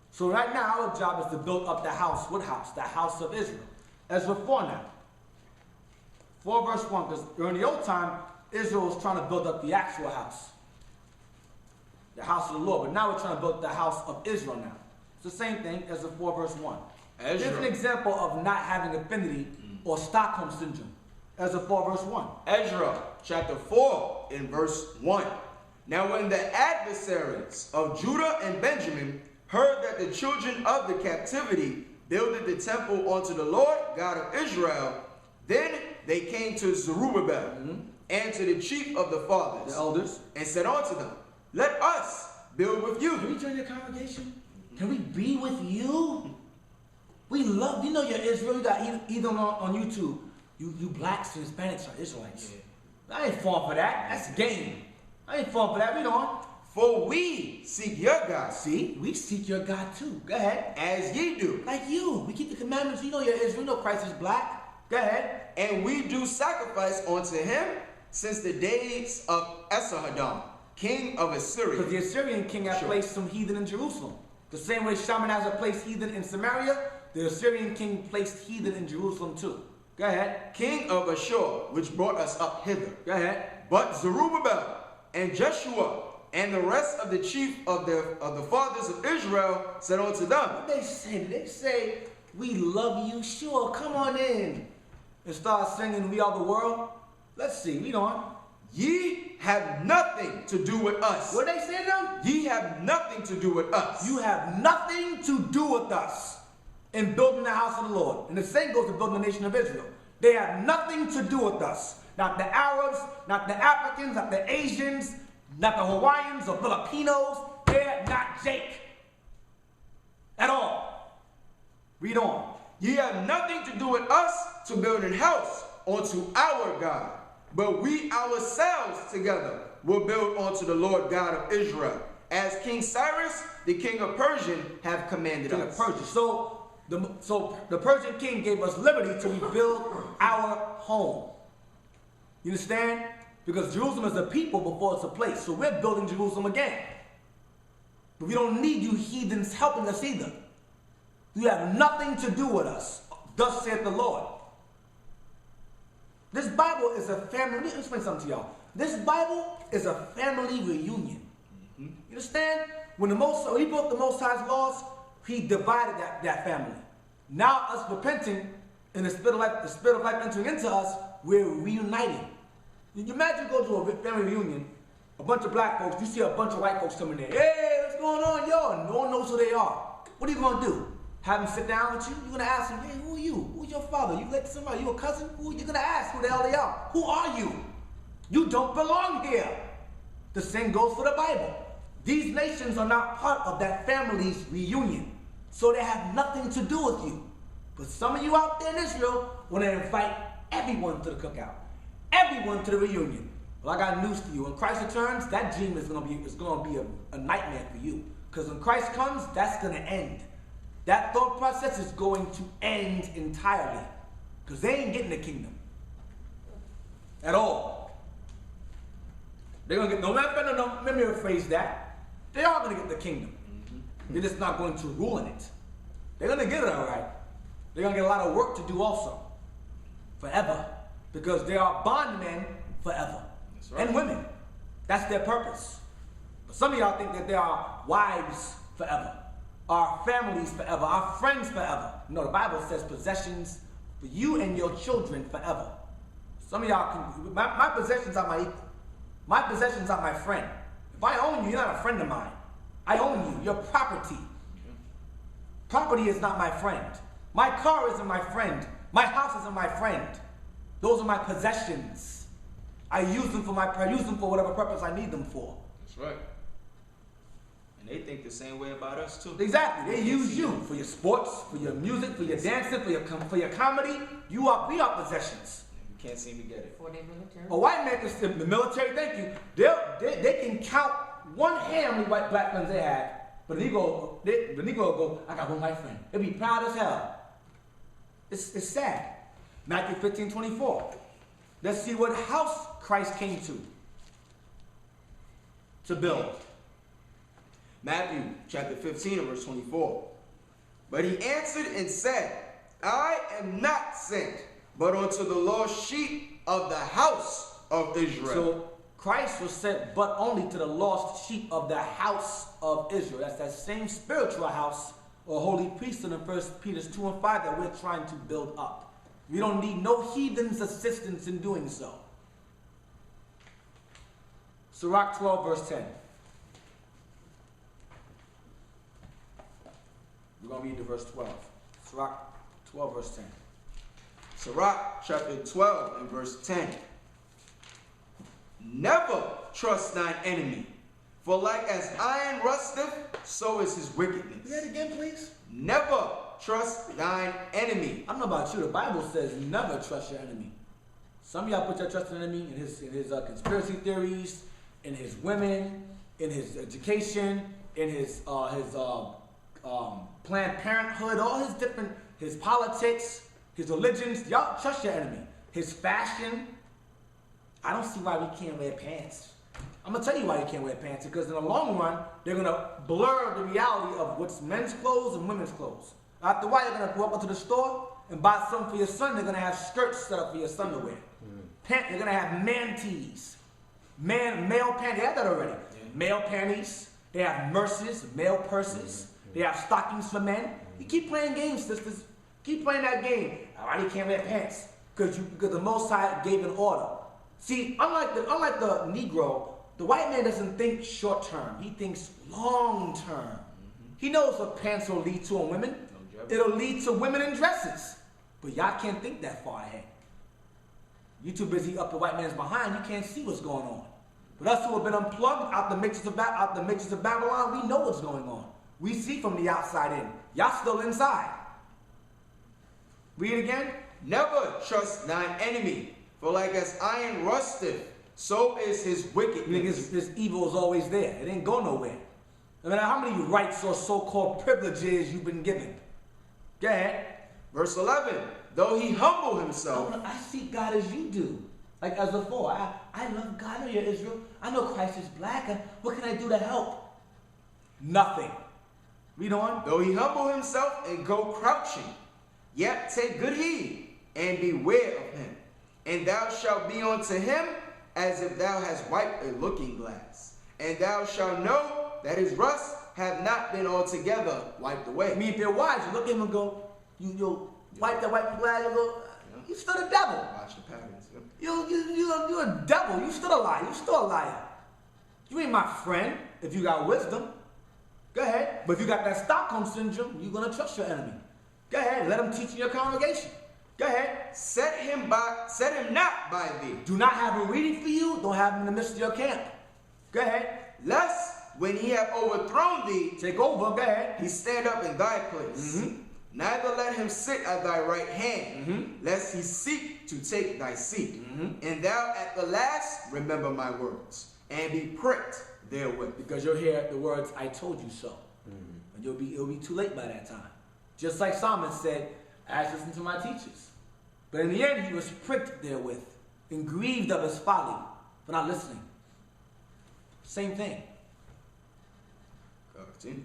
So right now our job is to build up the house. What house? The house of Israel. Ezra 4 now. 4 verse 1, because during the old time, Israel was trying to build up the actual house. The house of the Lord. But now we're trying to build the house of Israel now. It's the same thing as the 4 verse 1. Here's an example of not having affinity or Stockholm syndrome. As the 4 verse 1. Ezra chapter 4 in verse 1. Now when the adversaries of Judah and Benjamin heard that the children of the captivity builded the temple unto the Lord God of Israel, then they came to Zerubbabel and to the chief of the fathers, the elders, and said unto them, let us build with you. Can we join your congregation? Can we be with you? We love, you know you're Israel, you got either on YouTube, you blacks and Hispanics are Israelites. Yeah. I ain't falling for that. That's game. I ain't falling for that. Read on. For we seek your God. See, we seek your God too. Go ahead. As ye do. Like you. We keep the commandments. You know you're Israel. You know Christ is black. Go ahead. And we do sacrifice unto him since the days of Esarhaddon, king of Assyria. Because the Assyrian king had placed some heathen in Jerusalem. The same way Shalmaneser placed heathen in Samaria, the Assyrian king placed heathen in Jerusalem too. Go ahead. King of Ashur, which brought us up hither. Go ahead. But Zerubbabel and Jeshua and the rest of the chief of the fathers of Israel said unto them. What they say? They say, we love you, sure, come on in. And start singing, we are the world. Let's see, read on. Ye have nothing to do with us. What they say to them? Ye have nothing to do with us. You have nothing to do with us in building the house of the Lord. And the same goes to building the nation of Israel. They have nothing to do with us. Not the Arabs, not the Africans, not the Asians, not the Hawaiians or Filipinos. They're not Jake. At all. Read on. Ye have nothing to do with us to build an house unto our God. But we ourselves together will build unto the Lord God of Israel, as King Cyrus, the king of Persia, have commanded us. Persia. So the Persian king gave us liberty to rebuild our home. You understand? Because Jerusalem is a people before it's a place. So we're building Jerusalem again. But we don't need you heathens helping us either. You have nothing to do with us. Thus saith the Lord. This Bible is a family. Let me explain something to y'all. This Bible is a family reunion. You understand? When he broke the Most High's laws, he divided that family. Now us repenting and the spirit of life entering into us, we're reuniting. You imagine you go to a family reunion, a bunch of black folks, you see a bunch of white folks coming there. Hey, what's going on, y'all? No one knows who they are. What are you gonna do? Have them sit down with you? You're gonna ask them, hey, who are you? Who's your father? You let somebody, you a cousin? You're gonna ask who the hell they are. Who are you? You don't belong here. The same goes for the Bible. These nations are not part of that family's reunion. So they have nothing to do with you. But some of you out there in Israel want to invite everyone to the cookout. Everyone to the reunion. Well, I got news for you. When Christ returns, that dream is gonna be a nightmare for you. Because when Christ comes, that's gonna end. That thought process is going to end entirely. Because they ain't getting the kingdom. At all. They're going to get, no, let me rephrase that. They are going to get the kingdom. They're just not going to rule in it. They're going to get it all right. They're going to get a lot of work to do also. forever. Because they are bondmen forever. That's right. And women. That's their purpose. But some of y'all think that there are wives forever, our families forever, our friends forever. No, the Bible says possessions for you and your children forever. Some of y'all can, my possessions are my equal. My possessions are my friend. If I own you, you're not a friend of mine. I own you. You're property. Property is not my friend. My car isn't my friend. My house isn't my friend. Those are my possessions. I use them for whatever purpose I need them for. That's right. And they think the same way about us too. Exactly. They use you for your sports, for your music, for your dancing, for your comedy. We are possessions. You can't seem to get it. For their military. A white man can, the military, thank you. They can count one hand how many white black friends they had. But the Negro will go, I got one white friend. They'll be proud as hell. It's sad. Matthew 15:24. Let's see what house Christ came to build. Matthew chapter 15 and verse 24. But he answered and said, I am not sent, but unto the lost sheep of the house of Israel. So Christ was sent but only to the lost sheep of the house of Israel. That's that same spiritual house or holy priesthood in 1 Peter 2 and 5 that we're trying to build up. We don't need no heathen's assistance in doing so. Sirach 12 verse 10. We're going to read to verse 12. Sirach 12 verse 10. Sirach chapter 12 and verse 10. Never trust thine enemy, for like as iron rusteth, so is his wickedness. Say that again, please. Never trust thine enemy. I don't know about you. The Bible says never trust your enemy. Some of y'all put your trust in the enemy in his conspiracy theories, in his women, in his education, in his Planned Parenthood, all his politics, his religions. Y'all trust your enemy. His fashion. I don't see why we can't wear pants. I'm going to tell you why you can't wear pants. Because in the long run, they're going to blur the reality of what's men's clothes and women's clothes. After a while, you're going to go up into the store and buy something for your son. They're going to have skirts set up for your son to wear. They're going to have man tees. Male panties. They have that already. Male panties. They have merces, male purses. They have stockings for men. You keep playing games, sisters. Keep playing that game. Why you can't wear pants? Because the Most High gave an order. See, unlike the Negro, the white man doesn't think short term. He thinks long term. He knows what pants will lead to on women. It'll lead to women in dresses. But y'all can't think that far ahead. You're too busy up the white man's behind. You can't see what's going on. But us who have been unplugged out the mixes of Babylon, we know what's going on. We see from the outside in. Y'all still inside. Read it again. Never trust thine enemy, for like as iron rusteth, so is his wickedness. His evil is always there. It ain't go nowhere. No matter how many rights or so-called privileges you've been given. Go ahead. Verse 11. Though he humble himself. I seek God as you do. Like as before. I love God. I know you're Israel. I know Christ is black. What can I do to help? Nothing. Read on. Though he humble himself and go crouching, yet take good heed and beware of him. And thou shalt be unto him as if thou hast wiped a looking glass. And thou shalt know that his rust have not been altogether wiped away. I mean, if you're wise, you look at him and go, you wipe that white glass and go, you still the devil. Watch the patterns. You're a devil. You still a liar. You still a liar. You ain't my friend if you got wisdom. Go ahead. But if you got that Stockholm syndrome, you're going to trust your enemy. Go ahead. Let him teach in your congregation. Go ahead. Set him not by thee. Do not have him reading for you. Don't have him in the midst of your camp. Go ahead. Lest when he have overthrown thee, take over. Go ahead. He stand up in thy place. Neither let him sit at thy right hand, lest he seek to take thy seat. And thou at the last remember my words, and be pricked therewith. Because you'll hear the words, I told you so. And it'll be too late by that time. Just like Solomon said, I have listened to my teachers. But in the end, he was pricked therewith and grieved of his folly for not listening. Same thing.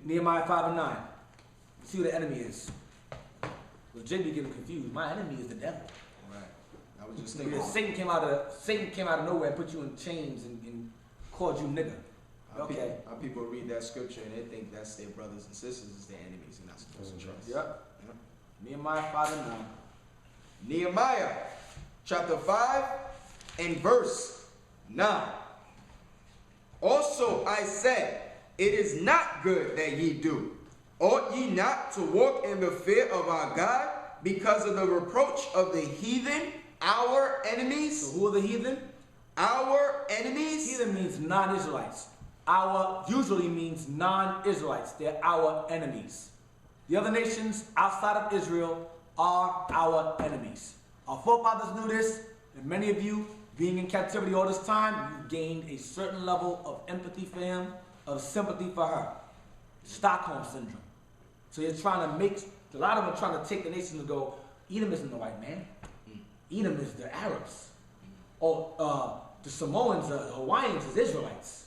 Nehemiah 5 and 9. See who the enemy is. Well, JB getting confused. My enemy is the devil. Right. Just think Because Satan came out of nowhere and put you in chains and called you nigger. Okay. How people read that scripture and they think that's their brothers and sisters is their enemies and not supposed to trust. Yep. Nehemiah 5:9. Nehemiah chapter 5 and verse 9. Also I said, it is not good that ye do. Ought ye not to walk in the fear of our God because of the reproach of the heathen, our enemies? So who are the heathen? Our enemies? Heathen means non-Israelites. Our usually means non-Israelites. They're our enemies. The other nations outside of Israel are our enemies. Our forefathers knew this, and many of you, being in captivity all this time, you gained a certain level of empathy for him, of sympathy for her. Stockholm syndrome. So you're trying to make, a lot of them are trying to take the nation and go, Edom isn't the white man. Edom is the Arabs. Or the Samoans, the Hawaiians is Israelites.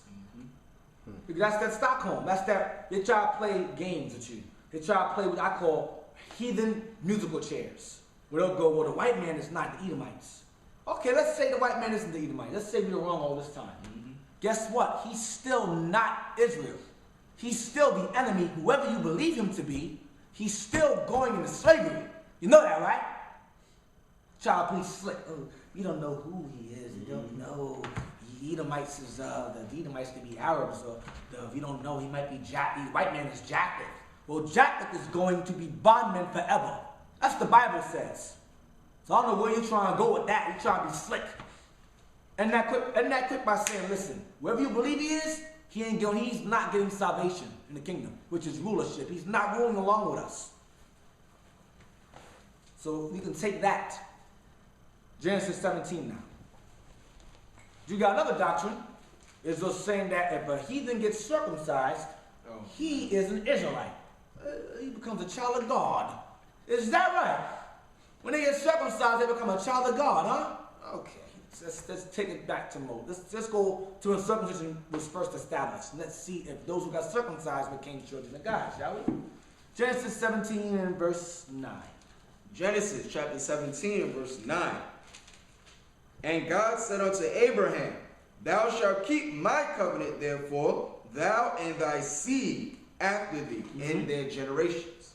Because that's that Stockholm. That's that, they try to play games with you. They try to play what I call heathen musical chairs. Where they'll go, well, the white man is not the Edomites. Okay, let's say the white man isn't the Edomites. Let's say we were wrong all this time. Guess what? He's still not Israel. He's still the enemy, whoever you believe him to be. He's still going into slavery. You know that, right? Child, please slick. Oh, you don't know who he is. You don't know. The Edomites is the Edomites could be Arabs, or if you don't know, he might be Japheth. White man is Japheth. Well, Japheth is going to be bondman forever. That's what the Bible says. So I don't know where you're trying to go with that. You're trying to be slick. And that quick by saying, listen, wherever you believe he is, he's not getting salvation in the kingdom, which is rulership. He's not ruling along with us. So we can take that. Genesis 17 now. You got another doctrine. Is just saying that if a heathen gets circumcised, he is an Israelite. He becomes a child of God. Is that right? When they get circumcised, they become a child of God, huh? Okay. Let's take it back to Moses. Let's go to when circumcision was first established. Let's see if those who got circumcised became children of God, shall we? Genesis 17 and verse 9. Genesis chapter 17 and verse 9. And God said unto Abraham, thou shalt keep my covenant, therefore, thou and thy seed after thee in their generations.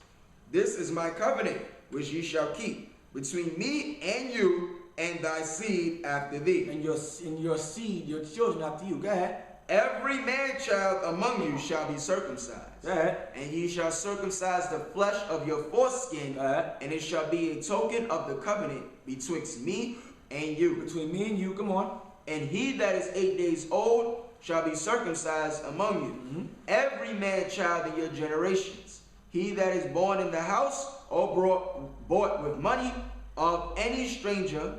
This is my covenant, which ye shall keep between me and you and thy seed after thee. And your seed, your children after you. Go ahead. Every man-child among you shall be circumcised. Go ahead. And ye shall circumcise the flesh of your foreskin, and it shall be a token of the covenant betwixt me and you. Between me and you, come on. And he that is 8 days old shall be circumcised among you. Every man-child in your generations. He that is born in the house or bought with money of any stranger,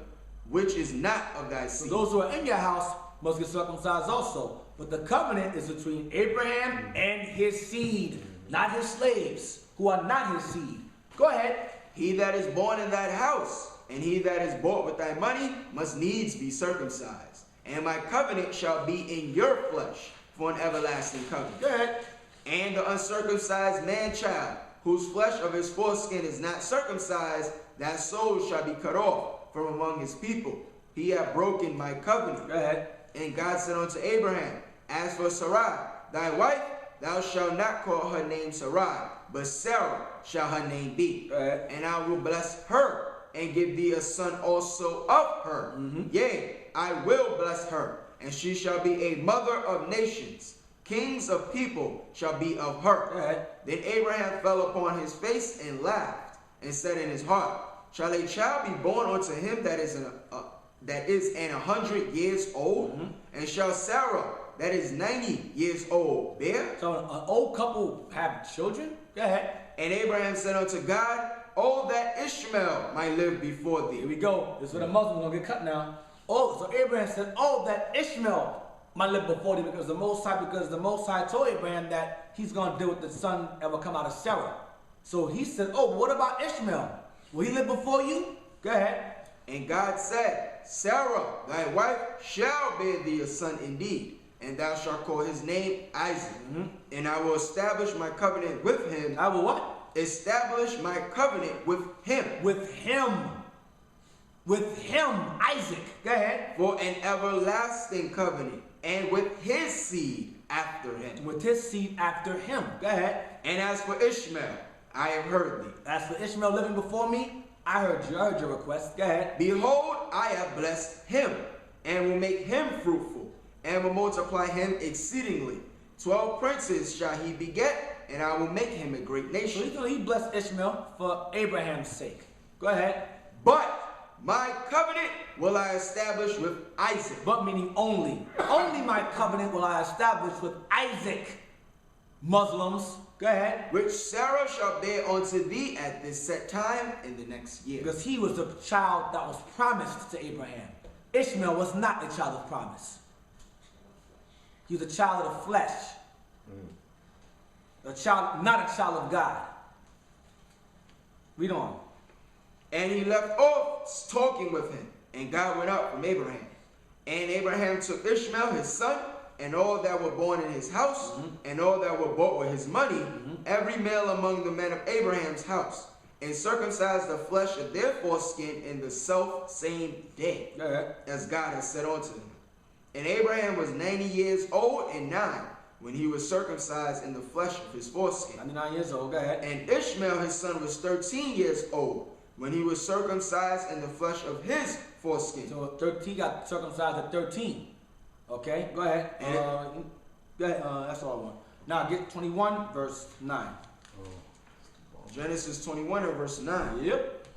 which is not of thy seed. So those who are in your house must get circumcised also. But the covenant is between Abraham and his seed, not his slaves, who are not his seed. Go ahead. He that is born in that house, and he that is bought with thy money, must needs be circumcised. And my covenant shall be in your flesh for an everlasting covenant. Go ahead. And the uncircumcised man-child, whose flesh of his foreskin is not circumcised, that soul shall be cut off from among his people. He hath broken my covenant. Go ahead. And God said unto Abraham, as for Sarai, thy wife, thou shalt not call her name Sarai, but Sarah shall her name be. Go ahead. And I will bless her, and give thee a son also of her. Yea, I will bless her, and she shall be a mother of nations. Kings of people shall be of her. Go ahead. Then Abraham fell upon his face and laughed, and said in his heart, shall a child be born unto him that is an 100 years old? And shall Sarah, that is 90 years old, bear? So an old couple have children? Go ahead. And Abraham said unto God, oh, that Ishmael might live before thee. Here we go. This is where the Muslims are going to get cut now. Oh, so Abraham said, oh, that Ishmael might live before thee, because the Most High told Abraham that he's going to deal with the son that will come out of Sarah. So he said, oh, what about Ishmael? Will he live before you? Go ahead. And God said, Sarah, thy wife, shall bear thee a son indeed, and thou shalt call his name Isaac. And I will establish my covenant with him. I will what? Establish my covenant with him. With him. with him, Isaac. Go ahead. For an everlasting covenant, and with his seed after him. With his seed after him. Go ahead. And as for Ishmael, I have heard thee. As for Ishmael living before me, I heard you. I heard your request. Go ahead. Behold, I have blessed him, and will make him fruitful, and will multiply him exceedingly. 12 princes shall he beget, and I will make him a great nation. So he blessed Ishmael for Abraham's sake. Go ahead. But my covenant will I establish with Isaac. But meaning only. Only my covenant will I establish with Isaac. Muslims. Go ahead. Which Sarah shall bear unto thee at this set time in the next year. Because he was the child that was promised to Abraham. Ishmael was not the child of promise. He was a child of the flesh. A child, not a child of God. Read on. And he left off talking with him, and God went up from Abraham. And Abraham took Ishmael his son, and all that were born in his house, and all that were bought with his money, every male among the men of Abraham's house, and circumcised the flesh of their foreskin in the self same day, as God had said unto them. And Abraham was 90 years old and 9 when he was circumcised in the flesh of his foreskin. 99 years old, go ahead. And Ishmael his son was 13 years old when he was circumcised in the flesh of his foreskin. So 13 got circumcised at 13. Okay, go ahead. Go ahead. That's all I want. Now get 21 verse 9. Genesis 21 and verse 9. Yep.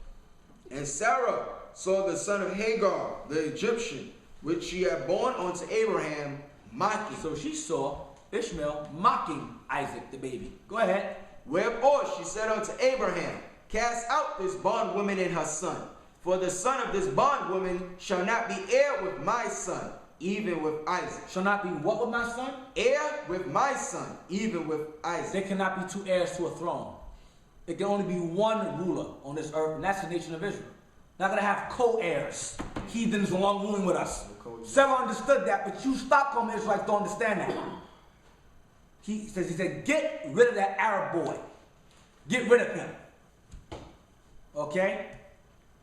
And Sarah saw the son of Hagar, the Egyptian, which she had born unto Abraham, mocking. So she saw Ishmael mocking Isaac, the baby. Go ahead. Wherefore she said unto Abraham, cast out this bondwoman and her son, for the son of this bondwoman shall not be heir with my son, even with Isaac. Shall not be what with my son? Heir with my son, even with Isaac. There cannot be two heirs to a throne. There can only be one ruler on this earth, and that's the nation of Israel. Not gonna have co-heirs. Heathens along ruling with us. Sarah understood that, but you Stockholm Israelites don't understand that. He said, get rid of that Arab boy. Get rid of him. Okay?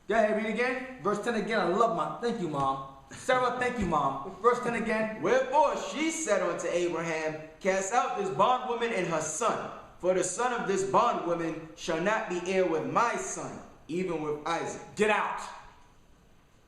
Go ahead, read again. Verse 10 again. I love my, thank you, Mom. Sarah, thank you, Mom. Verse 10 again. Wherefore she said unto Abraham, cast out this bondwoman and her son, for the son of this bondwoman shall not be heir with my son, even with Isaac. Get out.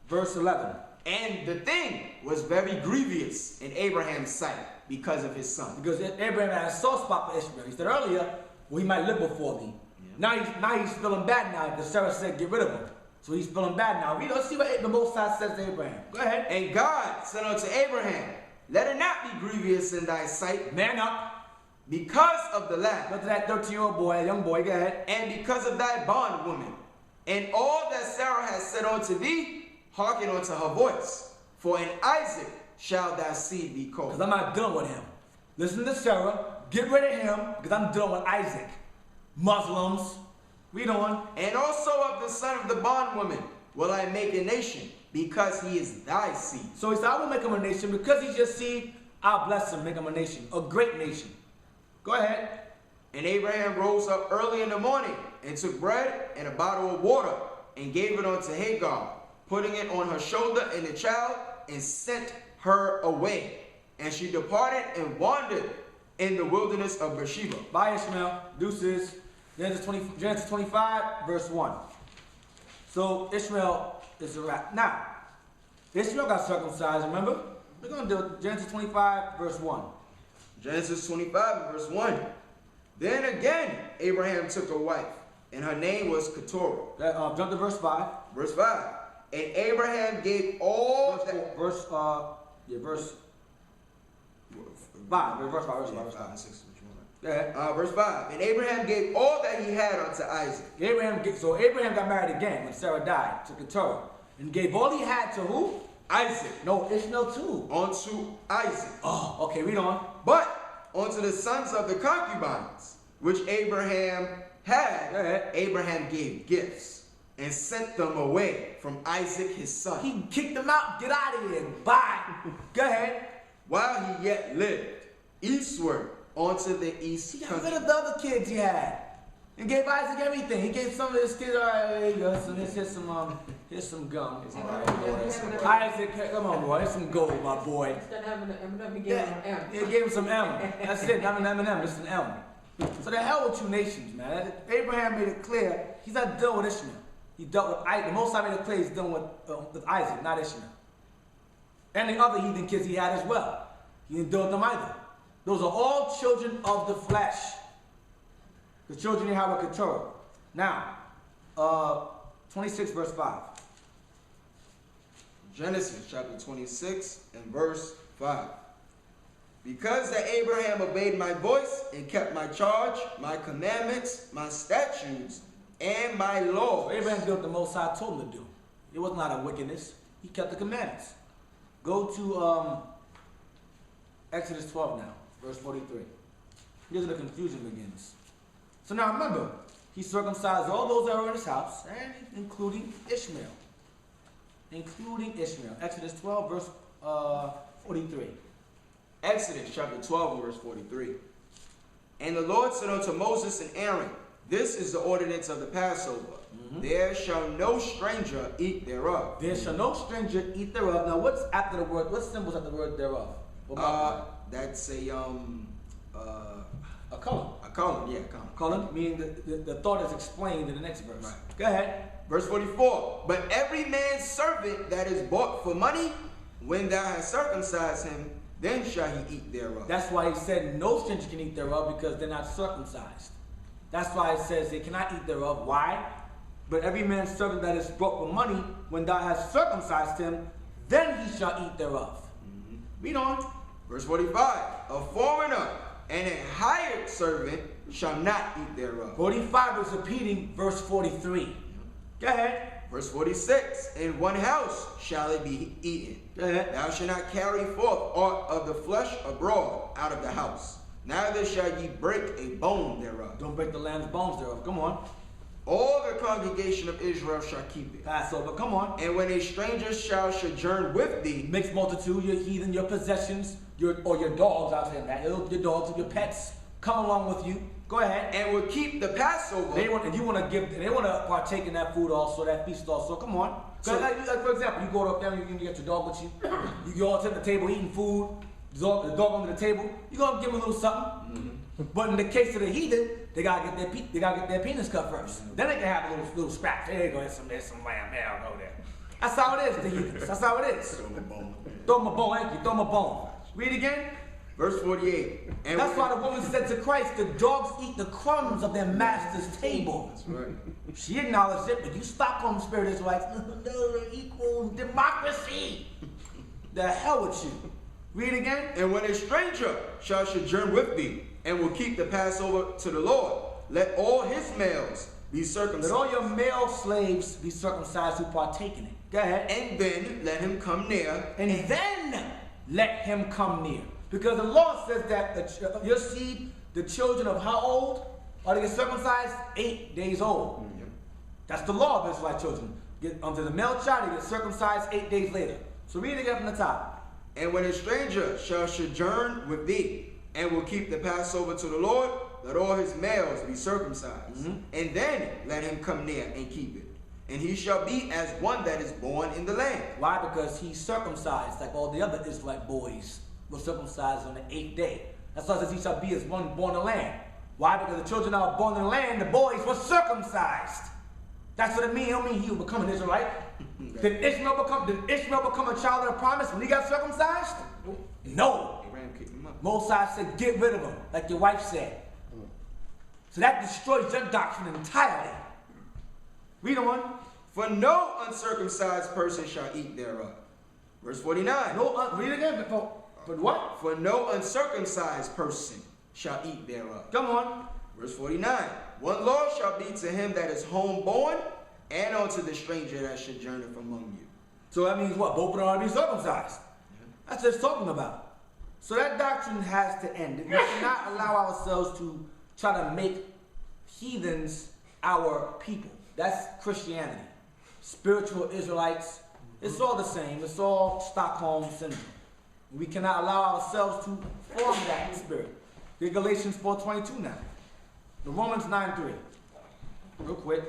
Verse 11. And the thing was very grievous in Abraham's sight because of his son. Because Abraham had a soft spot for Ishmael. He said earlier, well, he might live before me. Yeah. Now he's feeling bad now because Sarah said get rid of him. So he's feeling bad now. Let's see what the Most High says to Abraham. Go ahead. And God said unto Abraham, let it not be grievous in thy sight. Man up. Because of the lad. Look at that 13-year-old boy, young boy. Go ahead. And because of thy bondwoman. And all that Sarah has said unto thee, hearken unto her voice. For in Isaac shall thy seed be called. Because I'm not dealing with him. Listen to Sarah. Get rid of him because I'm dealing with Isaac. Muslims. Read on. And also of the son of the bondwoman will I make a nation, because he is thy seed. So he said, I will make him a nation because he's your seed. I'll bless him, make him a nation, a great nation. Go ahead. And Abraham rose up early in the morning and took bread and a bottle of water and gave it unto Hagar, putting it on her shoulder and the child, and sent her away. And she departed and wandered in the wilderness of Beersheba. Bye, Ishmael. Deuces. Genesis 25, verse 1. So Ishmael is a rat. Now, Ishmael got circumcised, remember? We're going to do Genesis 25, verse 1. Genesis 25, verse 1. Then again, Abraham took a wife, and her name was Keturah. Jump to verse 5. Verse 5. And Abraham gave all verse 5. Verse 5. 6. Yeah. Verse 5. And Abraham gave all that he had unto Isaac. So Abraham got married again when Sarah died to Keturah. And gave all he had to who? Isaac. No, Ishmael too. Unto Isaac. Oh, okay, read on. But unto the sons of the concubines, which Abraham had, Abraham gave gifts and sent them away from Isaac his son. He kicked them out. Get out of here. Bye. Go ahead. While he yet lived eastward onto the east country. He got rid of the other kids he had. And gave Isaac everything. He gave some of his kids, all right, there you go. So here's some gum. All right, Isaac, come on, boy. Here's some gold, my boy. Instead of having an M&M, he gave him an M. He gave him some M. That's it, not an M&M, it's an M. So the hell with you nations, man. Abraham made it clear he's not dealing with Ishmael. He dealt with Isaac. The Most High made it clear he's dealing with Isaac, not Ishmael. And the other heathen kids he had as well. He didn't deal with them either. Those are all children of the flesh. The children of Yahweh Keturah. Now, 26 verse 5. Genesis chapter 26 and verse 5. Because that Abraham obeyed my voice and kept my charge, my commandments, my statutes, and my laws. So Abraham did what the Most High told him to do. It wasn't out of wickedness. He kept the commandments. Go to Exodus 12 now, verse 43. Here's where the confusion begins. So now remember, he circumcised all those that were in his house, and including Ishmael. Including Ishmael. Exodus 12, verse 43. Exodus chapter 12 and verse 43. And the Lord said unto Moses and Aaron, this is the ordinance of the Passover. There shall no stranger eat thereof. There shall no stranger eat thereof. Now what's after the word? What symbols after the word thereof? That's a colon. A colon, yeah, colon. Colon, meaning the thought is explained in the next verse. Right. Go ahead. Verse 44. But every man's servant that is bought for money, when thou hast circumcised him, then shall he eat thereof. That's why he said no stranger can eat thereof, because they're not circumcised. That's why it says they cannot eat thereof. Why? But every man's servant that is bought for money, when thou hast circumcised him, then he shall eat thereof. Read on. Verse 45. A foreigner and a hired servant shall not eat thereof. 45 is repeating verse 43. Go ahead. Verse 46. In one house shall it be eaten. Go ahead. Thou shalt not carry forth aught of the flesh abroad out of the house. Neither shall ye break a bone thereof. Don't break the lamb's bones thereof. Come on. All the congregation of Israel shall keep it. Passover. Come on. And when a stranger shall sojourn with thee, Mixed multitude, your heathen, your possessions, your dogs, I'll say that. Your dogs and your pets come along with you. Go ahead. and will keep the Passover. They want to partake in that food also, that feast also. Come on. So- like, for example, you go up there, you get your dog with you. You all sit at the table eating food. The dog under the table. You gonna give him a little something. But in the case of the heathen, they gotta get their penis cut first. Then they can have a little scraps. There you go. There's some lamb. There, I'll go there. That's how it is. The heathens. That's how it is. Throw him a bone. Thank you. Throw him a bone. Read again. Verse 48. And That's when- why the woman said to Christ, the dogs eat the crumbs of their master's table. That's right. She acknowledged it, but you Stockholm spirit Israelites, no, equal democracy. The hell with you. Read again. And when a stranger shall sojourn with thee, and will keep the Passover to the Lord, let all his males be Let circumcised. all your male slaves be circumcised who partake in it. Go ahead. And then let him come near. And then let him come near. Because the law says that your seed, the children of how old are they get circumcised? 8 days old. That's the law of Israelite children. Get unto the male child, they get circumcised 8 days later. So read it again from the top. And when a stranger shall sojourn with thee, and will keep the Passover to the Lord, let all his males be circumcised. And then let him come near and keep it. And he shall be as one that is born in the land. Why? Because he's circumcised, like all the other Israelite boys were circumcised on the 8th day. That's why it says he shall be as one born in the land. Why? Because the children that were born in the land, the boys were circumcised. That's what it means. It don't mean he will become an Israelite. Did Ishmael become a child of the promise when he got circumcised? No. Abraham kicked him up. Moses said, get rid of him, like your wife said. So that destroys your doctrine entirely. Read on. For no uncircumcised person shall eat thereof. Verse 49. Read again. But what? For no uncircumcised person shall eat thereof. Come on. Verse 49. One law shall be to him that is homeborn, and unto the stranger that sojourneth among you. So that means what? Both of them ought to be circumcised. That's what it's talking about. So that doctrine has to end. We cannot allow ourselves to try to make heathens our people. That's Christianity. Spiritual Israelites, it's all the same. It's all Stockholm syndrome. We cannot allow ourselves to form that spirit. Read Galatians 4:22 now. The Romans 9:3. real quick.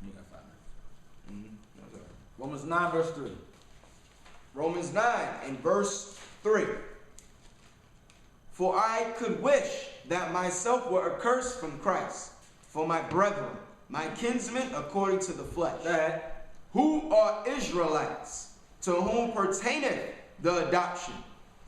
You got 5 minutes. Okay. Romans 9, verse 3. Romans 9 and verse 3. For I could wish that myself were accursed from Christ, for my brethren, my kinsmen according to the flesh, Go ahead. who are Israelites, to whom pertaineth the adoption,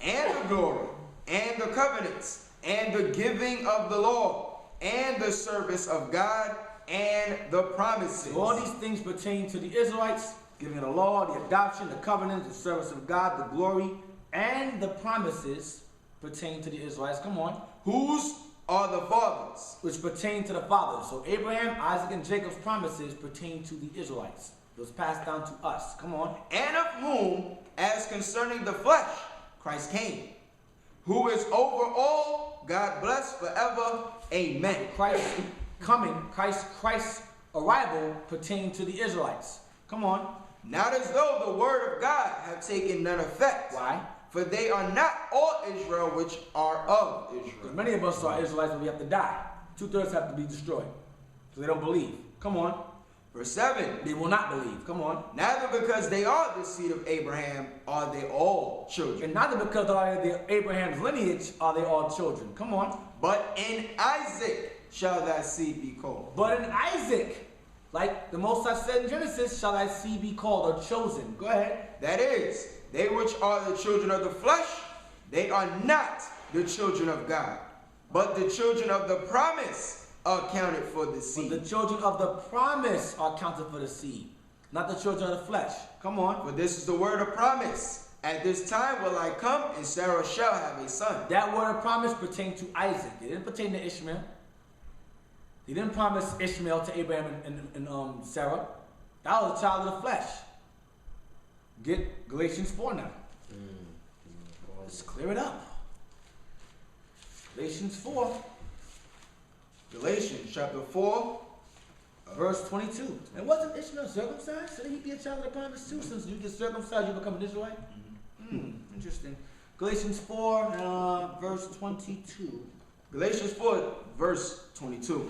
and the glory, and the covenants, and the giving of the law, and the service of God, and the promises. So all these things pertain to the Israelites, giving of the law, the adoption, the covenant, the service of God, the glory, and the promises pertain to the Israelites. Come on. Whose are the fathers? Which pertain to the fathers. So Abraham, Isaac, and Jacob's promises pertain to the Israelites. It was passed down to us. Come on. And of whom, as concerning the flesh, Christ came, who is over all, God bless forever. Amen. Christ's coming, Christ's arrival pertained to the Israelites. Come on. Not as though the word of God have taken none effect. Why? For they are not all Israel which are of Because Israel. many of us are Israelites, but we have to die. 2/3 have to be destroyed. So they don't believe. Come on. Verse 7. They will not believe. Come on. Neither because they are the seed of Abraham are they all children, And neither because they are the Abraham's lineage are they all children. Come on. but in Isaac shall thy seed be called. But in Isaac, like the Most High said in Genesis, shall thy seed be called or chosen. Go ahead. That is, they which are the children of the flesh, they are not the children of God, but the children of the promise are counted for the But seed. the children of the promise are counted for the seed, not the children of the flesh. Come on. For this is the word of promise. At this time will I come, and Sarah shall have a son. That word of promise pertained to Isaac. It didn't pertain to Ishmael. He didn't promise Ishmael to Abraham and Sarah. That was a child of the flesh. Get Galatians 4 now. Let's clear it up. Galatians 4, Galatians chapter 4. verse 22. And wasn't Ishmael circumcised? Shouldn't he be a child of the promise too? Since you get circumcised, you become an Israelite? Interesting. Galatians 4, verse 22. Galatians 4, verse 22.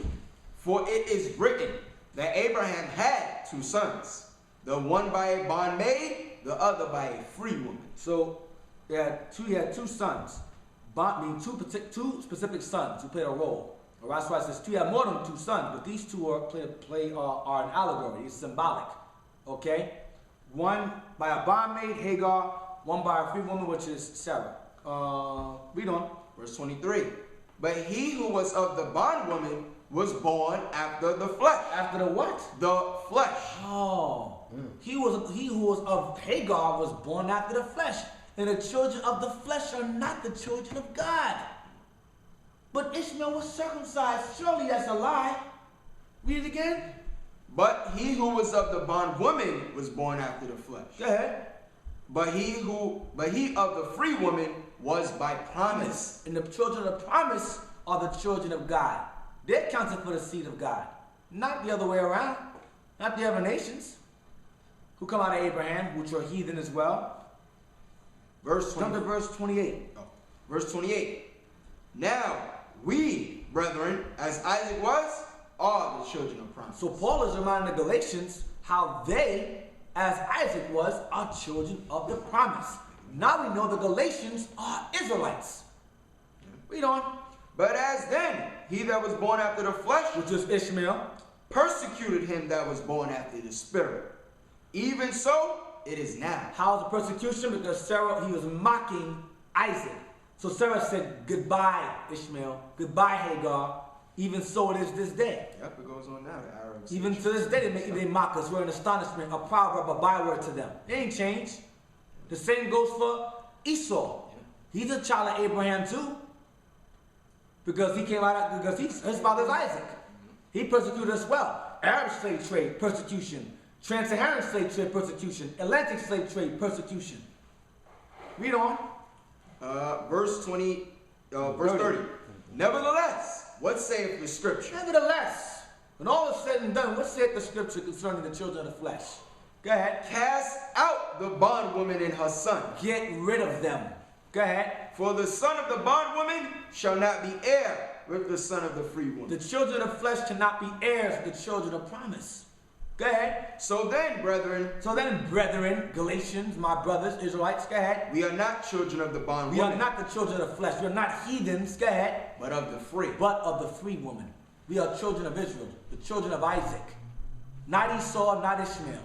For it is written that Abraham had 2 sons, the one by a bondmaid, the other by a free woman. So he had two sons. Two specific sons who played a role. Or that's why it says 2 had more than 2 sons, but these 2 are an allegory. It's symbolic. Okay? One by a bondmaid, Hagar, one by a free woman, which is Sarah. Read on. Verse 23. But he who was of the bondwoman was born after the flesh. After the what? The flesh. Oh. He who was of Hagar was born after the flesh. And the children of the flesh are not the children of God. But Ishmael was circumcised. Surely that's a lie. Read it again. But he who was of the bondwoman was born after the flesh. Go ahead. But he of the free woman was by promise. And the children of promise are the children of God. They're counted for the seed of God. Not the other way around. Not the other nations who come out of Abraham, which are heathen as well. Verse Jump to 20. verse 28. Verse 28. Now we, brethren, as Isaac was, are the children of promise. So Paul is reminding the Galatians how they, as Isaac was, are children of the promise. Now we know the Galatians are Israelites. Read on. But as then he that was born after the flesh Which is Ishmael. persecuted him that was born after the spirit, even so it is now. How's the persecution? Because he was mocking Isaac. So Sarah said, goodbye, Ishmael. Goodbye, Hagar. Even so it is this day. Yep, it goes on now. The Arabs. Even to this day, they mock us. We're in astonishment, a proverb, a byword to them. It ain't changed. The same goes for Esau. He's a child of Abraham too. Because his father's Isaac. He persecuted us well. Arab slave trade, persecution. Trans-Saharan slave trade, persecution. Atlantic slave trade, persecution. Read on. Verse 30. Nevertheless, what saith the scripture? Nevertheless, when all is said and done, what saith the scripture concerning the children of the flesh? Go ahead. Cast out the bondwoman and her son. Get rid of them. Go ahead. For the son of the bondwoman shall not be heir with the son of the free woman. The children of the flesh cannot be heirs of the children of promise. Go ahead. So then, brethren, Galatians, my brothers, Israelites, go ahead. we are not children of the bond We are woman, not the children of the flesh. We are not heathens, go ahead. but of the free. But of the free woman. We are children of Israel, the children of Isaac. Not Esau, not Ishmael.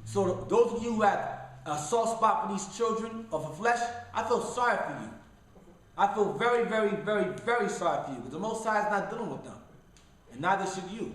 So those of you who have a soft spot for these children of the flesh, I feel sorry for you. I feel very, very, very, very sorry for you, because the Most High is not dealing with them. And neither should you.